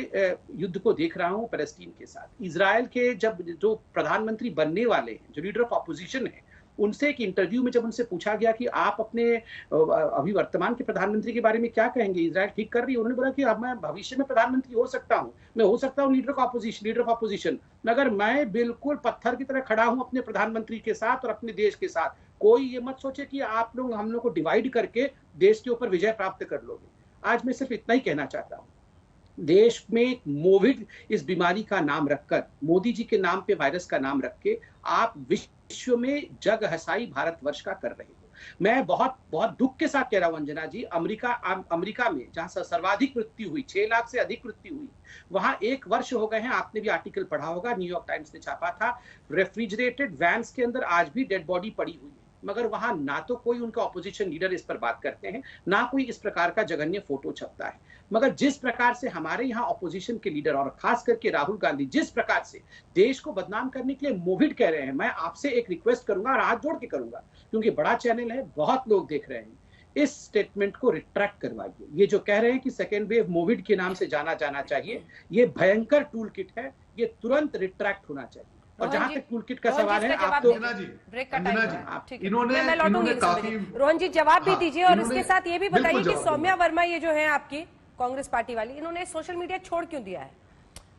युद्ध को देख रहा हूं पैलेस्टीन के साथ। इजराइल के जो प्रधानमंत्री बनने वाले हैं, जो लीडर ऑफ अपोजिशन है, उनसे एक इंटरव्यू में जब उनसे पूछा गया कि आप अपने अभी वर्तमान के प्रधानमंत्री के बारे में क्या कहेंगे, इजराइल ठीक कर रही है, उन्होंने बोला कि अब मैं भविष्य में प्रधानमंत्री हो सकता हूं, मैं हो सकता हूं लीडर ऑफ अपोजिशन, मगर मैं बिल्कुल पत्थर की तरह खड़ा हूं अपने प्रधानमंत्री के साथ और अपने देश के साथ। कोई ये मत सोचे कि आप लोग हम लोग को डिवाइड करके देश के ऊपर विजय प्राप्त कर लोगे। आज मैं सिर्फ इतना ही कहना चाहता हूं, देश में मोविड इस बीमारी का नाम रखकर, मोदी जी के नाम पे वायरस का नाम रख के आप विश्व में जग हसाई भारतवर्ष का कर रहे हो। मैं बहुत बहुत दुख के साथ कह रहा हूं अंजना जी, अमेरिका में जहां सर्वाधिक मृत्यु हुई, 6 लाख से अधिक मृत्यु हुई, वहां 1 वर्ष हो गए हैं। आपने भी आर्टिकल पढ़ा होगा, न्यूयॉर्क टाइम्स ने छापा था, रेफ्रिजरेटेड वैन्स के अंदर आज भी डेड बॉडी पड़ी हुई है, मगर वहां ना तो कोई उनका ऑपोजिशन लीडर इस पर बात करते हैं, ना कोई इस प्रकार का जघन्य फोटो छपता है। मगर जिस प्रकार से हमारे यहाँ ऑपोजिशन के लीडर और खास करके राहुल गांधी जिस प्रकार से देश को बदनाम करने के लिए मोविड कह रहे हैं, मैं आपसे एक रिक्वेस्ट करूंगा और हाथ जोड़ के करूंगा, क्योंकि बड़ा चैनल है, बहुत लोग देख रहे हैं, इस स्टेटमेंट को रिट्रैक्ट करवाइए। ये जो कह रहे हैं कि सेकेंड वेव मोविड के नाम से जाना चाहिए, ये भयंकर टूल किट है, ये तुरंत रिट्रैक्ट होना चाहिए। और जहां तक टूल किट का सवाल है, आप तो इन्होंने काफी, रोहन जी जवाब भी दीजिए और इसके साथ ये भी बताइए कि सौम्या वर्मा ये जो है आपकी कांग्रेस पार्टी वाली, इन्होंने सोशल मीडिया छोड़ क्यों दिया है?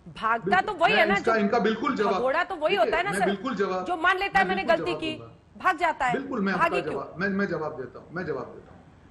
भागता तो वही है ना, इनका बिल्कुल जवाब, घोड़ा तो वही होता है ना सर, बिल्कुल जवाब, जो मान लेता है मैंने गलती की, भाग जाता है। बिल्कुल, मैं जवाब देता हूँ।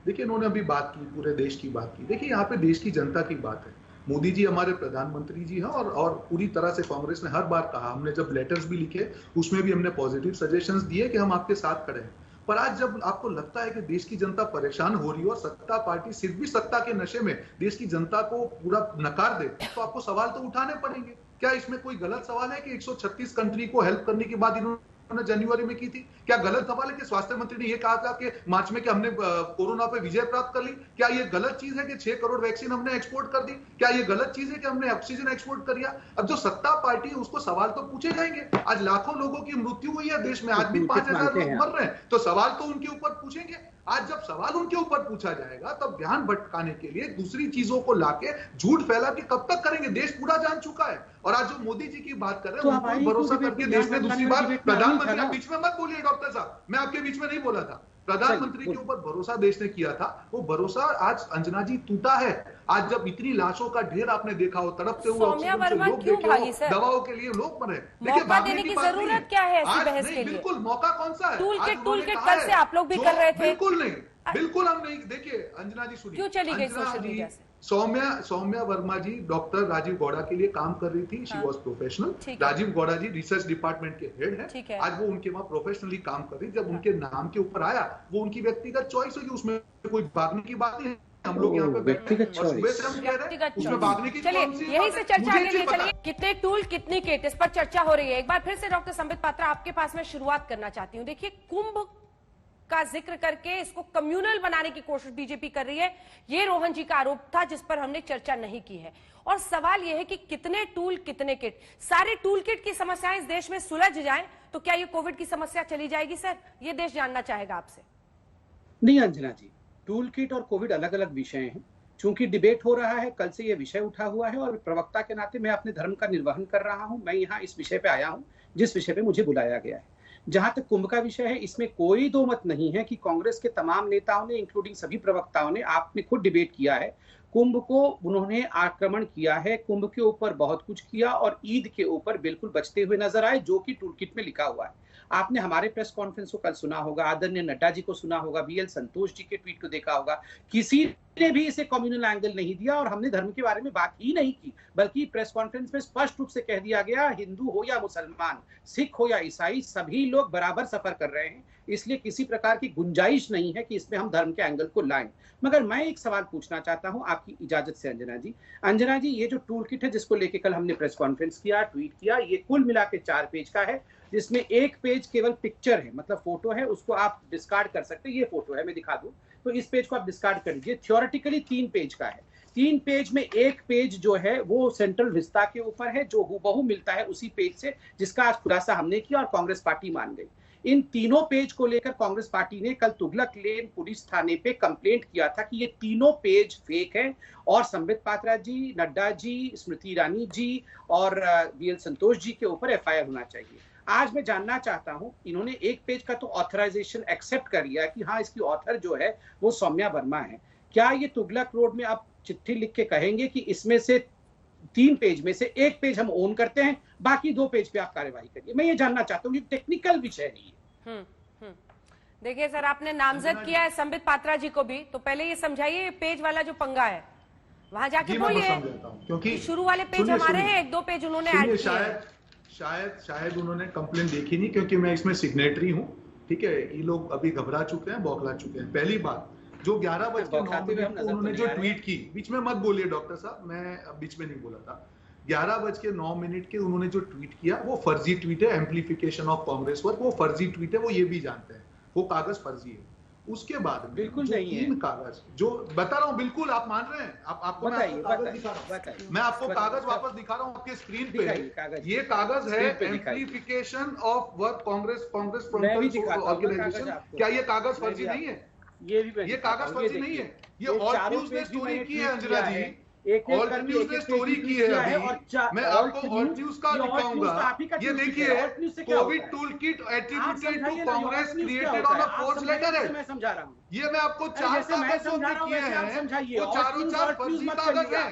देखिए, इन्होंने अभी बात की, पूरे देश की बात की। देखिए, यहाँ पे देश की जनता की बात है। मोदी जी हमारे प्रधानमंत्री जी हैं और पूरी तरह से कांग्रेस ने हर बार कहा, हमने जब लेटर्स भी लिखे उसमें भी हमने पॉजिटिव सजेशंस दिए कि हम आपके साथ खड़े हैं। पर आज जब आपको लगता है कि देश की जनता परेशान हो रही है और सत्ता पार्टी सिर्फ भी सत्ता के नशे में देश की जनता को पूरा नकार दे, तो आपको सवाल तो उठाने पड़ेंगे। क्या इसमें कोई गलत सवाल है कि 136 कंट्री को हेल्प करने के बाद इन्होंने जनवरी में की थी? क्या गलत सवाल है कि स्वास्थ्य मंत्री ने यह कहा था कि मार्च में कि हमने कोरोना पे विजय प्राप्त कर ली? क्या यह गलत चीज है कि 6 करोड़ वैक्सीन हमने एक्सपोर्ट कर दी? क्या यह गलत चीज है कि हमने ऑक्सीजन एक्सपोर्ट कर दिया? अब जो सत्ता पार्टी है उसको सवाल तो पूछे जाएंगे। आज लाखों लोगों की मृत्यु हुई है देश में, आज भी 5000 लोग मर रहे हैं, तो सवाल तो उनके ऊपर पूछेंगे। आज जब सवाल उनके ऊपर पूछा जाएगा तब ध्यान भटकाने के लिए दूसरी चीजों को लाके झूठ फैला के कब तक करेंगे? देश पूरा जान चुका है। और आज जो मोदी जी की बात कर रहे हैं, उनको भरोसा करके देश ने दूसरी बार प्रधानमंत्री, बीच में मत बोलिए डॉक्टर साहब, मैं आपके बीच में नहीं बोला था। प्रधानमंत्री के ऊपर भरोसा देश ने किया था, वो भरोसा आज अंजना जी टूटा है। आज जब इतनी लाशों का ढेर आपने देखा हो, तड़पते हुए ऑक्सीजन से लोग देखे हो, दवाओं के लिए लोग मरे, देखिए भागने की जरूरत क्या है ऐसी बहस के लिए? बिल्कुल मौका कौन सा है? टूल किट कल से आप लोग भी कर रहे थे। बिल्कुल नहीं, बिल्कुल हम नहीं। देखिए अंजना जी सुनिए, क्यों चली गई सोशल मीडिया से? सौम्या वर्मा जी डॉक्टर राजीव गौड़ा के लिए काम कर रही थी, she was professional. Rajeev Gowda ji research department के हेड है, आज वो उनके वहां प्रोफेशनली काम कर रही। जब उनके नाम के ऊपर आया, वो उनकी व्यक्तिगत चॉइस होगी, उसमें कोई भागने की बात नहीं है। हम लोग यहाँ पे व्यक्तिगत चॉइस, उसमें भागने की चलिए यही से चर्चा आगे ले चलिए। कितने टूल कितनी किट, इस पर चर्चा हो रही है। एक बार फिर से डॉक्टर संबित पात्रा आपके पास में शुरुआत करना चाहती हूँ। देखिए, कुंभ का जिक्र करके इसको कम्युनल बनाने की कोशिश बीजेपी कर रही है, ये रोहन जी का आरोप था जिस पर हमने चर्चा नहीं की है। और सवाल यह है कि कितने टूल कितने किट, सारे टूल किट की समस्याएं इस देश में सुलझ जाएं तो क्या ये कोविड की समस्या चली जाएगी? सर, ये देश जानना चाहेगा आपसे। नहीं अंजना जी, टूल किट और कोविड अलग अलग विषय हैं। चूंकि डिबेट हो रहा है, कल से ये विषय उठा हुआ है और प्रवक्ता के नाते मैं अपने धर्म का निर्वहन कर रहा हूं। मैं यहाँ इस विषय पे आया हूं जिस विषय पे मुझे बुलाया गया है। जहां तक कुंभ का विषय है, इसमें कोई दो मत नहीं है कि कांग्रेस के तमाम नेताओं ने, इंक्लूडिंग सभी प्रवक्ताओं ने, आपने खुद डिबेट किया है, कुंभ को उन्होंने आक्रमण किया है, कुंभ के ऊपर बहुत कुछ किया और ईद के ऊपर बिल्कुल बचते हुए नजर आए, जो कि टूल किट में लिखा हुआ है। आपने हमारे प्रेस कॉन्फ्रेंस को कल सुना होगा, आदरणीय नड्डा जी को सुना होगा, बीएल संतोष जी के ट्वीट को देखा होगा। किसी ने भी इसे कम्युनल एंगल नहीं दिया और हमने धर्म के बारे में बात ही नहीं की, बल्कि प्रेस कॉन्फ्रेंस में स्पष्ट रूप से कह दिया गया, हिंदू हो या मुसलमान, सिख हो या ईसाई, सभी लोग बराबर सफर कर रहे हैं। इसलिए किसी प्रकार की गुंजाइश नहीं है कि इसमें हम धर्म के एंगल को लाएं। मगर मैं एक सवाल पूछना चाहता हूं आपकी इजाजत से अंजना जी, ये जो टूल किट है जिसको लेके कल हमने प्रेस कॉन्फ्रेंस किया, ट्वीट किया, ये कुल मिला के 4 पेज का है, जिसमें एक पेज केवल पिक्चर है, मतलब फोटो है, उसको आप डिस्कार्ड कर सकते हैं। ये फोटो है, मैं दिखा दूं तो इस पेज को आप डिस्कार्ड कर लीजिए। थ्योरेटिकली 3 पेज का है, 3 पेज में एक पेज जो है वो सेंट्रल विस्ता के ऊपर है, जो हूबहू मिलता है उसी पेज से, जिसका आज खुलासा हमने किया और कांग्रेस पार्टी मान गई। इन तीनों पेज को लेकर कांग्रेस पार्टी ने कल तुगलक लेन पुलिस थाने पे कंप्लेंट किया था कि ये तीनों पेज फेक है और संबित पात्रा जी, नड्डा जी, स्मृति ईरानी जी और बीएल संतोष जी के ऊपर एफआईआर होना चाहिए। आज मैं जानना चाहता हूं, इन्होंने एक पेज का तो ऑथराइजेशन एक्सेप्ट कर लिया कि हाँ इसकी ऑथर जो है वो सौम्या वर्मा है। क्या ये तुगलक रोड में आप चिट्ठी लिख के कहेंगे कि इसमें से 3 पेज में से एक पेज हम ओन करते हैं, बाकी 2 पेज पे आप कार्रवाई करिए? मैं ये जानना चाहता हूँ, ये टेक्निकल विषय नहीं है। देखिए सर, आपने नामजद किया है संबित पात्रा जी को भी, तो पहले ये समझाइए ये पेज वाला जो पंगा है वहां जाके बोलिए, क्योंकि शुरू वाले पेज हमारे हैं, 1-2 पेज उन्होंने ऐड किए हैं। शायद उन्होंने कंप्लेन देखी नहीं, क्योंकि मैं इसमें सिग्नेटरी हूँ। ठीक है, ये लोग अभी घबरा चुके हैं, बौखला चुके हैं। पहली बात, जो 11:09 को उन्होंने जो ट्वीट की, बीच में मत बोलिए डॉक्टर साहब, मैं बीच में नहीं बोला था। 11:09 के उन्होंने जो ट्वीट किया वो फर्जी ट्वीट है, एम्प्लीफिकेशन ऑफ कांग्रेस वर्क, वो फर्जी ट्वीट है, वो ये भी जानते हैं, वो कागज फर्जी है। उसके बाद बिल्कुल नहीं है 3 कागज जो बता रहा हूँ, बिल्कुल आप मान रहे हैं, आपको बताइए, कागज दिखा रहा हूँ, मैं आपको कागज वापस दिखा रहा हूँ आपके स्क्रीन पे। ये कागज है amplification of work Congress frontal organisation. क्या ये कागज फर्जी नहीं है? ये कागज फर्जी नहीं है, ये ऑल न्यूज ने स्टोरी की है अंजना जी, ऑल न्यूज ने स्टोरी की है अभी। मैं आपको ऑल न्यूज का दिखाऊंगा, ये देखिए, Covid tool kit attributed to Congress created on a force letter है। मैं समझा रहा हूँ, ये मैं आपको 4 कागज किए हैं, वो चारों 4 फर्जी कागज है,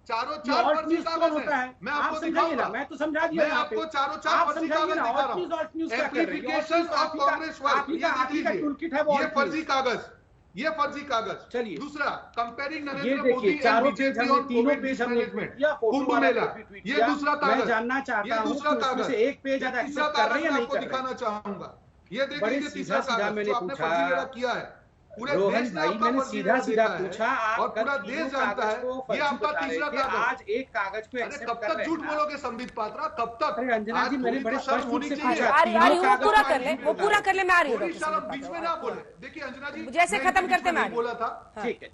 चारों 4 फर्जी कागज है। मैं आपको दिखाऊंगा, मैं तो समझा दिया, मैं आपको चारों 4 फर्जी कागज दिखा रहा हूँ। एप्लीकेशन ऑफ कांग्रेस वर्क, ये देख लीजिए, ये फर्जी कागज, ये फर्जी कागज। चलिए, दूसरा, कंपेयरिंग ये नरेंद्र मोदी देखिए, चारों एंड पेज बीजेपी हमने ऑन तीनों कोविड पेज हमने मैनेजमेंट, या कुंभ मेला, ये दूसरा कागज। मैं जानना चाहता हूं दूसरा कि उसमें से एक पेज तीसरा एक्सेप्ट कर रहे हैं या नहीं आपको कर रहे? दिखाना चाहूंगा, ये देख बड़े लीजिए तीसरा सीधा कागज जो आपने फर्जीवाड़ा किया है। पूरे रोहन देश ने भाई, आपका मैंने फर्जीवाड़ा सीधा देखा पूछा, है और आप पूरा देश जानता है, ये आपका तीसरा कागज। आज एक कागज को अरे एक्सेप्ट कब कर तक रहे झूठ हैं? बोलोगे संबित पात्रा, कब तक? अरे अंजना जी, मैंने बड़े शर्म होनी चाहिए। वो पूरा कर ले, वो पूरा कर ले, मैं आ रही हूँ थोड़ी शर्म बीच में ना बोले। देखिए अंजना जी, जैसे खत्म करते मैं बोला था,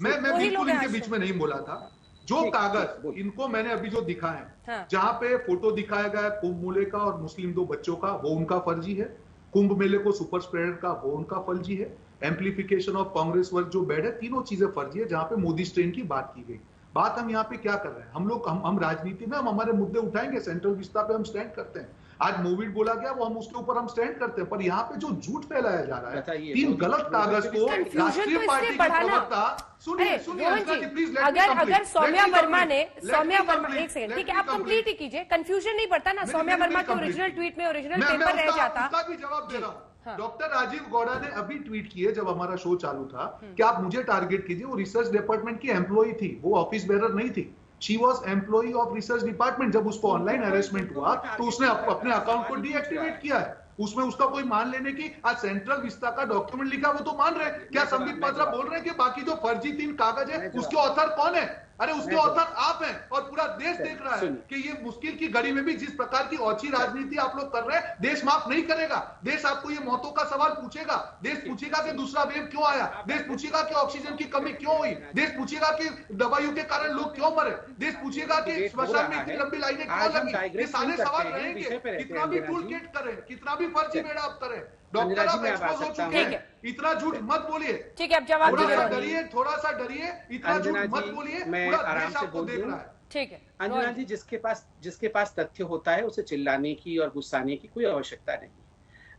मैं बिल्कुल इनके बीच में नहीं बोला था। जो कागज इनको मैंने अभी जो दिखाए, जहां पे फोटो दिखाया गया कुंभ मेले का और मुस्लिम 2 बच्चों का, वो उनका फर्जी है। कुंभ मेले को सुपर स्प्रेडर का, वो उनका फर्जी है। एम्प्लीफिकेशन ऑफ कांग्रेस वर्क जो बैड है, तीनों चीजें फर्जी है। जहां पे मोदी स्ट्रेन की बात की गई, बात हम यहाँ पे क्या कर रहे हैं, हम लोग हम राजनीति में हम हमारे मुद्दे उठाएंगे, सेंट्रल विस्ता पे हम स्टैंड करते हैं। आज मोविड बोला गया, वो हम उसके ऊपर हम स्टैंड करते हैं, पर यहाँ पे जो झूठ फैलाया जा रहा है, 3 गलत कागज को राष्ट्रीय पार्टी के प्रवक्ता, सुनिए प्लीज, अगर सौम्या वर्मा ने, सौम्या वर्मा, एक सेकंड, ठीक है, आप कंप्लीट ही कीजिए, कंफ्यूजन नहीं बढ़ता ना। सौम्या वर्मा के ओरिजिनल ट्वीट में ओरिजिनल पेपर रह जाता। उसका भी जवाब दे रहा हूँ। डॉक्टर राजीव गौड़ा ने अभी ट्वीट किए जब हमारा शो चालू था कि आप मुझे टारगेट कीजिए, वो रिसर्च डिपार्टमेंट की एम्प्लॉई थी, वो ऑफिस बेरर नहीं थी। She was employee of research department. जब उसको ऑनलाइन हेरेसमेंट हुआ तो उसने अपने अकाउंट को डीएक्टिवेट किया है। उसमें उसका कोई मान लेने की, आज सेंट्रल विस्ता का डॉक्यूमेंट लिखा, वो तो मान रहे। क्या संबित पात्रा बोल रहे हैं कि बाकी जो फर्जी 3 कागज है उसके ऑथर कौन है? अरे उसके ऑथर आप हैं और पूरा देश देख रहा है कि ये मुश्किल की घड़ी में भी जिस प्रकार की औची राजनीति आप लोग कर रहे हैं, देश माफ नहीं करेगा। देश आपको ये मौतों का सवाल पूछेगा। देश पूछेगा कि दूसरा वेव क्यों आया, देश पूछेगा कि ऑक्सीजन की कमी क्यों हुई, देश पूछेगा कि दवाइयों के कारण लोग क्यों मरे, देश पूछेगा कि श्मशान में इतनी लंबी लाइनें क्यों लगी। ये सारे सवाल रहेंगे, कितना भी टूल किट करें, कितना भी फर्जी बेड़ा आप करें। डॉक्टर आप एक्सपोज हो चुके हैं, इतना झूठ मत बोलिए। ठीक है, अब जवाब डरिए, थोड़ा सा डरिए, इतना झूठ मत बोलिए, पूरा देश आपको देख रहा है। ठीक है अंजना जी, जिसके पास तथ्य होता है उसे चिल्लाने की और गुस्साने की कोई आवश्यकता नहीं।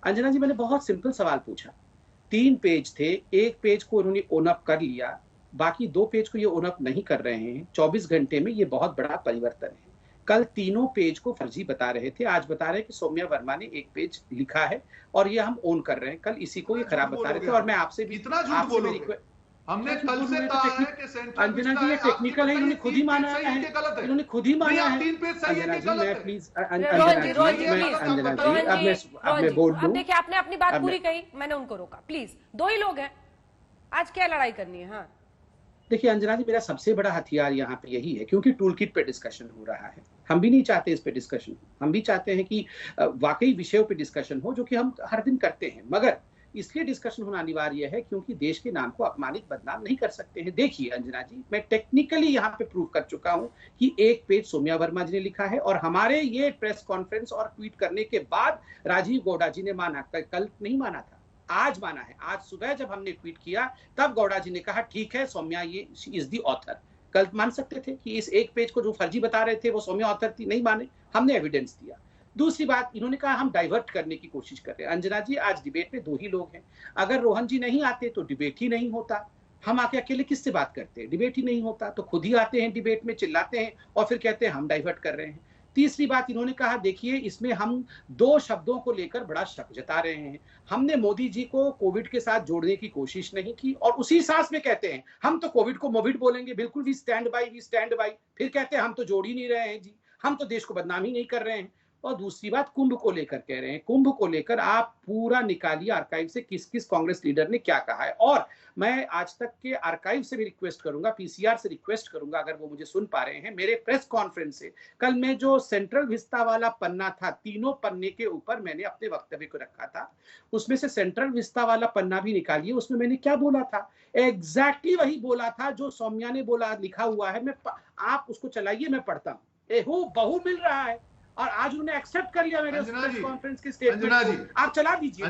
अंजना जी, मैंने बहुत सिंपल सवाल पूछा। 3 पेज थे, एक पेज को उन्होंने ओन अप कर लिया, बाकी 2 पेज को ये ओन अप नहीं कर रहे हैं। 24 घंटे में ये बहुत बड़ा परिवर्तन है। कल तीनों पेज को फर्जी बता रहे थे, आज बता रहे हैं कि सौम्या वर्मा ने एक पेज लिखा है और ये हम ओन कर रहे हैं। कल इसी को ये खराब बता रहे थे और मैं आपसे भी इतना झूठ बोलोगे। हमने कल से कहा है कि सेंट्रल अंजना जी, ये टेक्निकल है, इन्होंने खुद ही माना है, इन्होंने खुद ही माना है। 3 पेज सही है कि गलत है? प्लीज अंजना जी, अब मैं बोल दूं। देखिए, आपने अपनी बात पूरी कही, मैंने उनको रोका। प्लीज, 2 ही लोग हैं, आज क्या लड़ाई करनी है? हाँ देखिए अंजना जी, मेरा सबसे बड़ा हथियार यहाँ पे यही है, क्योंकि टूल किट पे डिस्कशन हो रहा है। हम भी नहीं चाहते इस पे डिस्कशन, हम भी चाहते हैं कि वाकई विषयों पे डिस्कशन हो, जो कि हम हर दिन करते हैं। मगर इसलिए डिस्कशन होना अनिवार्य है क्योंकि देश के नाम को अपमानित बदनाम नहीं कर सकते हैं। देखिए अंजना जी, मैं टेक्निकली यहाँ पे प्रूव कर चुका हूँ कि एक पेज सौम्या वर्मा जी ने लिखा है और हमारे ये प्रेस कॉन्फ्रेंस और ट्वीट करने के बाद राजीव गौड़ा जी ने माना, कल नहीं माना था, आज माना है। आज सुबह जब हमने ट्वीट किया तब गौड़ा जी ने कहा ठीक है सौम्या ये इज दी ऑथर। कल मान सकते थे कि इस एक पेज को जो फर्जी बता रहे थे वो सौम्या ऑथर थी, नहीं माने, हमने एविडेंस दिया। दूसरी बात, इन्होंने कहा हम डाइवर्ट करने की कोशिश कर रहे हैं। अंजना जी, आज डिबेट में 2 ही लोग हैं, अगर रोहन जी नहीं आते तो डिबेट ही नहीं होता। हम आके अकेले किससे बात करते हैं, डिबेट ही नहीं होता। तो खुद ही आते हैं डिबेट में, चिल्लाते हैं और फिर कहते हैं हम डाइवर्ट कर रहे हैं। तीसरी बात, इन्होंने कहा देखिए इसमें हम 2 शब्दों को लेकर बड़ा शक जता रहे हैं। हमने मोदी जी को कोविड के साथ जोड़ने की कोशिश नहीं की और उसी सांस में कहते हैं हम तो कोविड को मोविड बोलेंगे, बिल्कुल वी स्टैंड बाई। फिर कहते हैं हम तो जोड़ ही नहीं रहे हैं जी, हम तो देश को बदनाम ही नहीं कर रहे हैं। और दूसरी बात, कुंभ को लेकर कह रहे हैं। कुंभ को लेकर आप पूरा निकालिए आर्काइव से किस किस कांग्रेस लीडर ने क्या कहा है। और मैं आज तक के आर्काइव से भी रिक्वेस्ट करूंगा, पीसीआर से रिक्वेस्ट करूंगा, अगर वो मुझे सुन पा रहे हैं, मेरे प्रेस कॉन्फ्रेंस से कल में जो सेंट्रल विस्ता वाला पन्ना था, 3 पन्ने के ऊपर मैंने अपने वक्तव्य को रखा था, उसमें से सेंट्रल विस्ता वाला पन्ना भी निकालिए। उसमें मैंने क्या बोला था, एग्जैक्टली वही बोला था जो सौम्या ने बोला, लिखा हुआ है। आप उसको चलाइए, मैं पढ़ता हूँ। बहु मिल रहा है और आज उन्होंने एक्सेप्ट कर लिया मेरे प्रेस कॉन्फ्रेंस के स्टेटमेंट। आप चला दीजिए,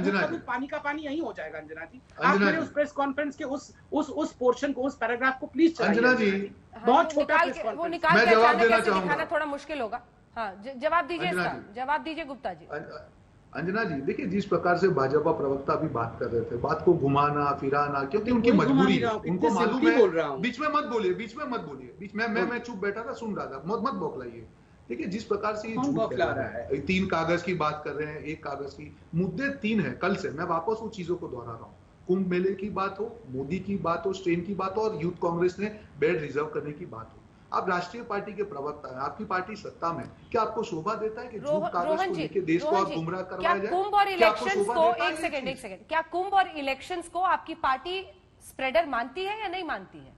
पानी का पानी यही हो जाएगा। अंजना जी, आप मेरे उस प्रेस कॉन्फ्रेंस के उस पोर्शन को, उस पैराग्राफ को प्लीज चलाइए। अंजना जी, बहुत छोटा वो निकाल के जवाब देना चाहूंगा, दिखाना थोड़ा मुश्किल होगा। हाँ, जवाब दीजिए इसका, जवाब दीजिए गुप्ता जी। अंजना जी, देखिए जिस प्रकार से भाजपा प्रवक्ता भी बात कर रहे थे, बात को घुमाना फिराना, क्योंकि उनकी मजबूरी है, उनको मालूम है। बीच में मत बोलिए, बीच में मैं चुप बैठा था, सुन रहा था, मत बौखलाइए। देखिए जिस प्रकार से ये झूठ फैला रहा है, 3 कागज की बात कर रहे हैं, 1 कागज की, मुद्दे 3 है। कल से मैं वापस उन चीजों को दोहरा रहा हूँ। कुंभ मेले की बात हो, मोदी की बात हो, स्ट्रेन की बात हो और यूथ कांग्रेस ने बेड रिजर्व करने की बात हो। आप राष्ट्रीय पार्टी के प्रवक्ता हैं, आपकी पार्टी सत्ता में, क्या आपको शोभा देता है कि झूठ कागज को लेकर देश को और गुमराह करवाया जाए? कुंभ और इलेक्शंस को, एक सेकंड, क्या कुंभ और इलेक्शंस को आपकी पार्टी स्प्रेडर मानती है या नहीं मानती है?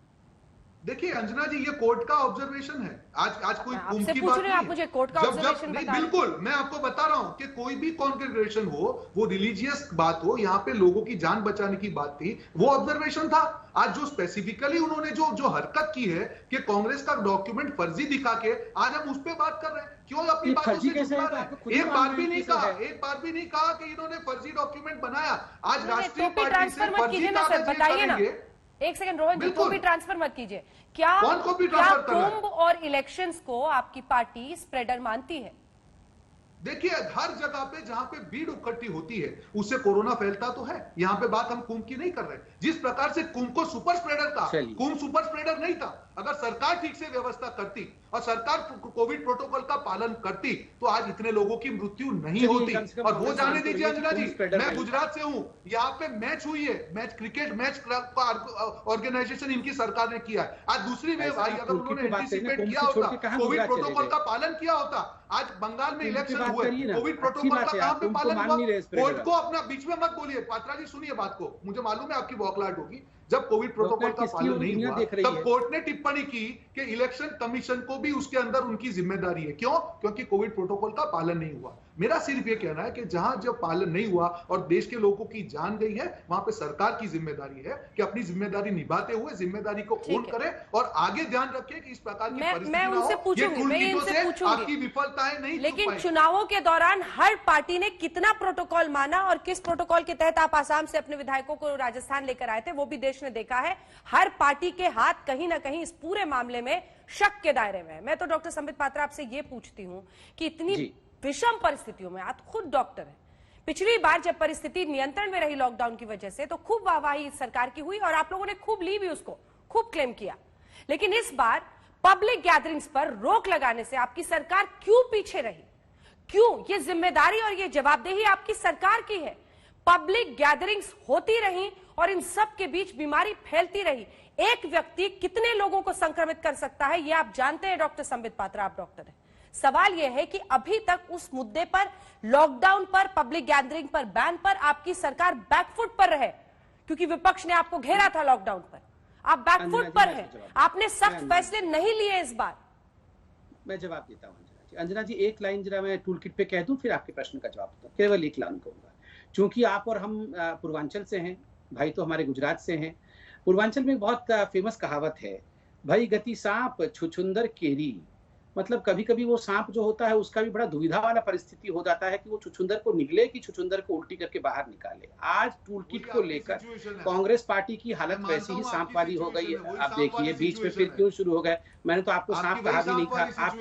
देखिए अंजना जी, ये कोर्ट का ऑब्जर्वेशन है। आज कोई कुंभ की बात नहीं, आप मुझे कोर्ट का ऑब्जर्वेशन नहीं, बिल्कुल मैं आपको बता रहा हूं कि कोई भी कॉन्ग्रेगेशन हो, वो रिलीजियस बात हो, यहाँ पे लोगों की जान बचाने की बात थी, वो ऑब्जर्वेशन था। आज जो स्पेसिफिकली उन्होंने जो हरकत की है कि कांग्रेस का डॉक्यूमेंट फर्जी दिखा के, आज हम उस पर बात कर रहे हैं। क्यों अपनी बातों से झुकना रहे हैं? एक बार भी नहीं कहा कि इन्होंने फर्जी डॉक्यूमेंट बनाया। आज राष्ट्रीय पार्टी से फर्जी कागज करेंगे। एक सेकंड रोहन जी, कॉपी ट्रांसफर मत कीजिए। क्या कुंभ और इलेक्शंस को आपकी पार्टी स्प्रेडर मानती है? देखिए हर जगह पे जहां पे भीड़ इकट्ठी होती है उससे कोरोना फैलता तो है। यहाँ पे बात हम कुंभ की नहीं कर रहे। जिस प्रकार से कुंभ को सुपर स्प्रेडर था, कुंभ सुपर स्प्रेडर नहीं था। अगर सरकार ठीक से व्यवस्था करती और सरकार कोविड प्रोटोकॉल का पालन करती तो आज इतने लोगों की मृत्यु नहीं होती। और वो जाने दीजिए अंजना जी, मैं गुजरात से हूँ, यहाँ पे मैच हुई है, क्रिकेट मैच ऑर्गेनाइजेशन इनकी सरकार ने किया है। आज दूसरी वेव आई, अगर उन्होंने एंटीसिपेट किया होता, कोविड प्रोटोकॉल का पालन किया होता, आज बंगाल में इलेक्शन हुए, कोविड प्रोटोकॉल का कहां पे पालन हुआ? कोर्ट को अपना बीच में मत बोलिए, पात्रा जी सुनिए बात को, मुझे मालूम है आपकी बौखलाहट होगी। जब कोविड प्रोटोकॉल का पालन नहीं हुआ तब कोर्ट ने टिप्पणी की कि इलेक्शन कमीशन को भी उसके अंदर उनकी जिम्मेदारी है। क्यों? क्योंकि कोविड प्रोटोकॉल का पालन नहीं हुआ। मेरा सिर्फ ये कहना है कि जहां जब पालन नहीं हुआ और देश के लोगों की जान गई है, वहां पे सरकार की जिम्मेदारी है कि अपनी जिम्मेदारी निभाते हुए जिम्मेदारी को ओन करे और आगे ध्यान रखे कि इस प्रकार की परिस्थिति ना हो। आपकी विफलताएं नहीं, लेकिन चुनावों के दौरान हर पार्टी ने कितना प्रोटोकॉल माना और किस प्रोटोकॉल के तहत आप आसाम से अपने विधायकों को राजस्थान लेकर आए थे, वो भी देश ने देखा है। हर पार्टी के हाथ कहीं ना कहीं इस पूरे मामले में शक के दायरे में है। मैं तो डॉक्टर संबित पात्रा आपसे ये पूछती हूं कि इतनी विषम परिस्थितियों में, आप खुद डॉक्टर हैं, पिछली बार जब परिस्थिति नियंत्रण में रही लॉकडाउन की वजह से, तो खूब वाहवाही इस सरकार की हुई और आप लोगों ने खूब ली भी, उसको खूब क्लेम किया। लेकिन इस बार पब्लिक गैदरिंग्स पर रोक लगाने से आपकी सरकार क्यों पीछे रही? क्यों? ये जिम्मेदारी और ये जवाबदेही आपकी सरकार की है। पब्लिक गैदरिंग्स होती रही और इन सब के बीच बीमारी फैलती रही। एक व्यक्ति कितने लोगों को संक्रमित कर सकता है, ये आप जानते हैं डॉक्टर संबित पात्रा, आप डॉक्टर हैं। सवाल यह है कि अभी तक उस मुद्दे पर, लॉकडाउन पर, पब्लिक गैदरिंग पर, बैन पर आपकी सरकार बैकफुट पर रहे, क्योंकि विपक्ष ने आपको घेरा था लॉकडाउन पर। आप बैकफुट पर हैं, आपने सख्त फैसले नहीं लिए इस बार। मैं जवाब देता हूं अंजना जी। अंजना जी, एक लाइन जरा मैं टूल किट पे कह दूं, फिर आपके प्रश्न का जवाब दूंगा। केवल एक लाइन कहूंगा। चूंकि आप और हम पूर्वांचल से हैं, भाई तो हमारे गुजरात से हैं। पूर्वांचल में बहुत फेमस कहावत है, भाई गति सांप छुछुंदर केरी। मतलब कभी कभी वो सांप जो होता है उसका भी बड़ा दुविधा वाला परिस्थिति हो जाता है कि वो छुछुंदर को निगले कि छुछुंदर को उल्टी करके बाहर निकाले। आज टूल किट को लेकर कांग्रेस पार्टी की हालत वैसी ही सांपवादी हो गई है। आप देखिए बीच में फिर क्यों शुरू हो गए। मैंने तो आपको सांप कहा भी नहीं था। आप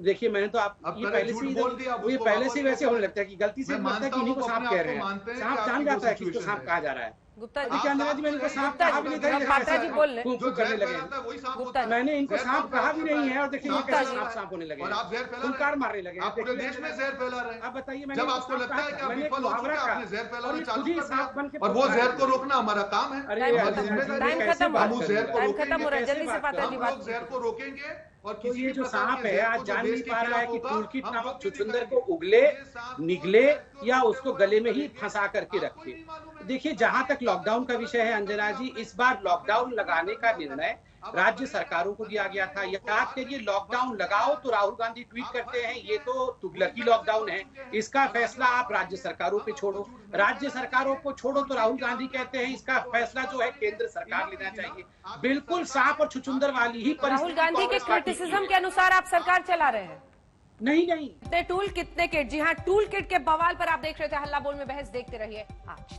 देखिए, मैंने तो आप ये पहले से वैसे होने लगता है कि गलती से लगता है कि इन्हीं को सांप कह रहे हैं। सांप जान जाता है किसको सांप कहा जा रहा है। गुप्ता जी, अंजना जी, मैंने इनको सांप कहा भी नहीं था, पात्रा जी बोल रहे करने लगे। गुप्ता मैंने इनको सांप कहा भी नहीं है और देखिए सांप होने लगे, और आप जहर फैला फुलकार मारने लगे। आप पूरे देश में जहर फैला रहे हैं। आप बताइए, जब आपको लगता है कि आप विफल हो चुके हैं, आपने जहर फैलाना चालू कर दिया, और वो तो जहर को रोकना हमारा काम है। टाइम खत्म हम उस जहर को हो रहा है, जल्दी से पात्रा जी बात। जहर को रोकेंगे और तो ये जो सांप है आज जान नहीं पा रहा है कि टूलकिट नामक छुछुंदर को उगले, निगले या उसको गले में ही फंसा करके रखे। देखिए, जहां तक लॉकडाउन का विषय है अंजना जी, इस बार लॉकडाउन लगाने का निर्णय राज्य सरकारों को दिया गया था। याद करिए, लॉकडाउन लगाओ तो राहुल गांधी ट्वीट करते हैं ये तो तुगलकी लॉकडाउन है, इसका फैसला आप राज्य सरकारों पे छोड़ो। राज्य सरकारों को छोड़ो तो राहुल गांधी कहते हैं इसका फैसला जो है केंद्र सरकार लेना चाहिए। बिल्कुल सांप और छुछुंदर वाली ही परिस्थिति राहुल गांधी के क्रिटिसिज्म के अनुसार आप सरकार चला रहे हैं। नहीं, कितने टूल कितने किट। जी हाँ, टूल किट के बवाल पर आप देख रहे थे हल्ला बोल में बहस। देखते रहिए आज।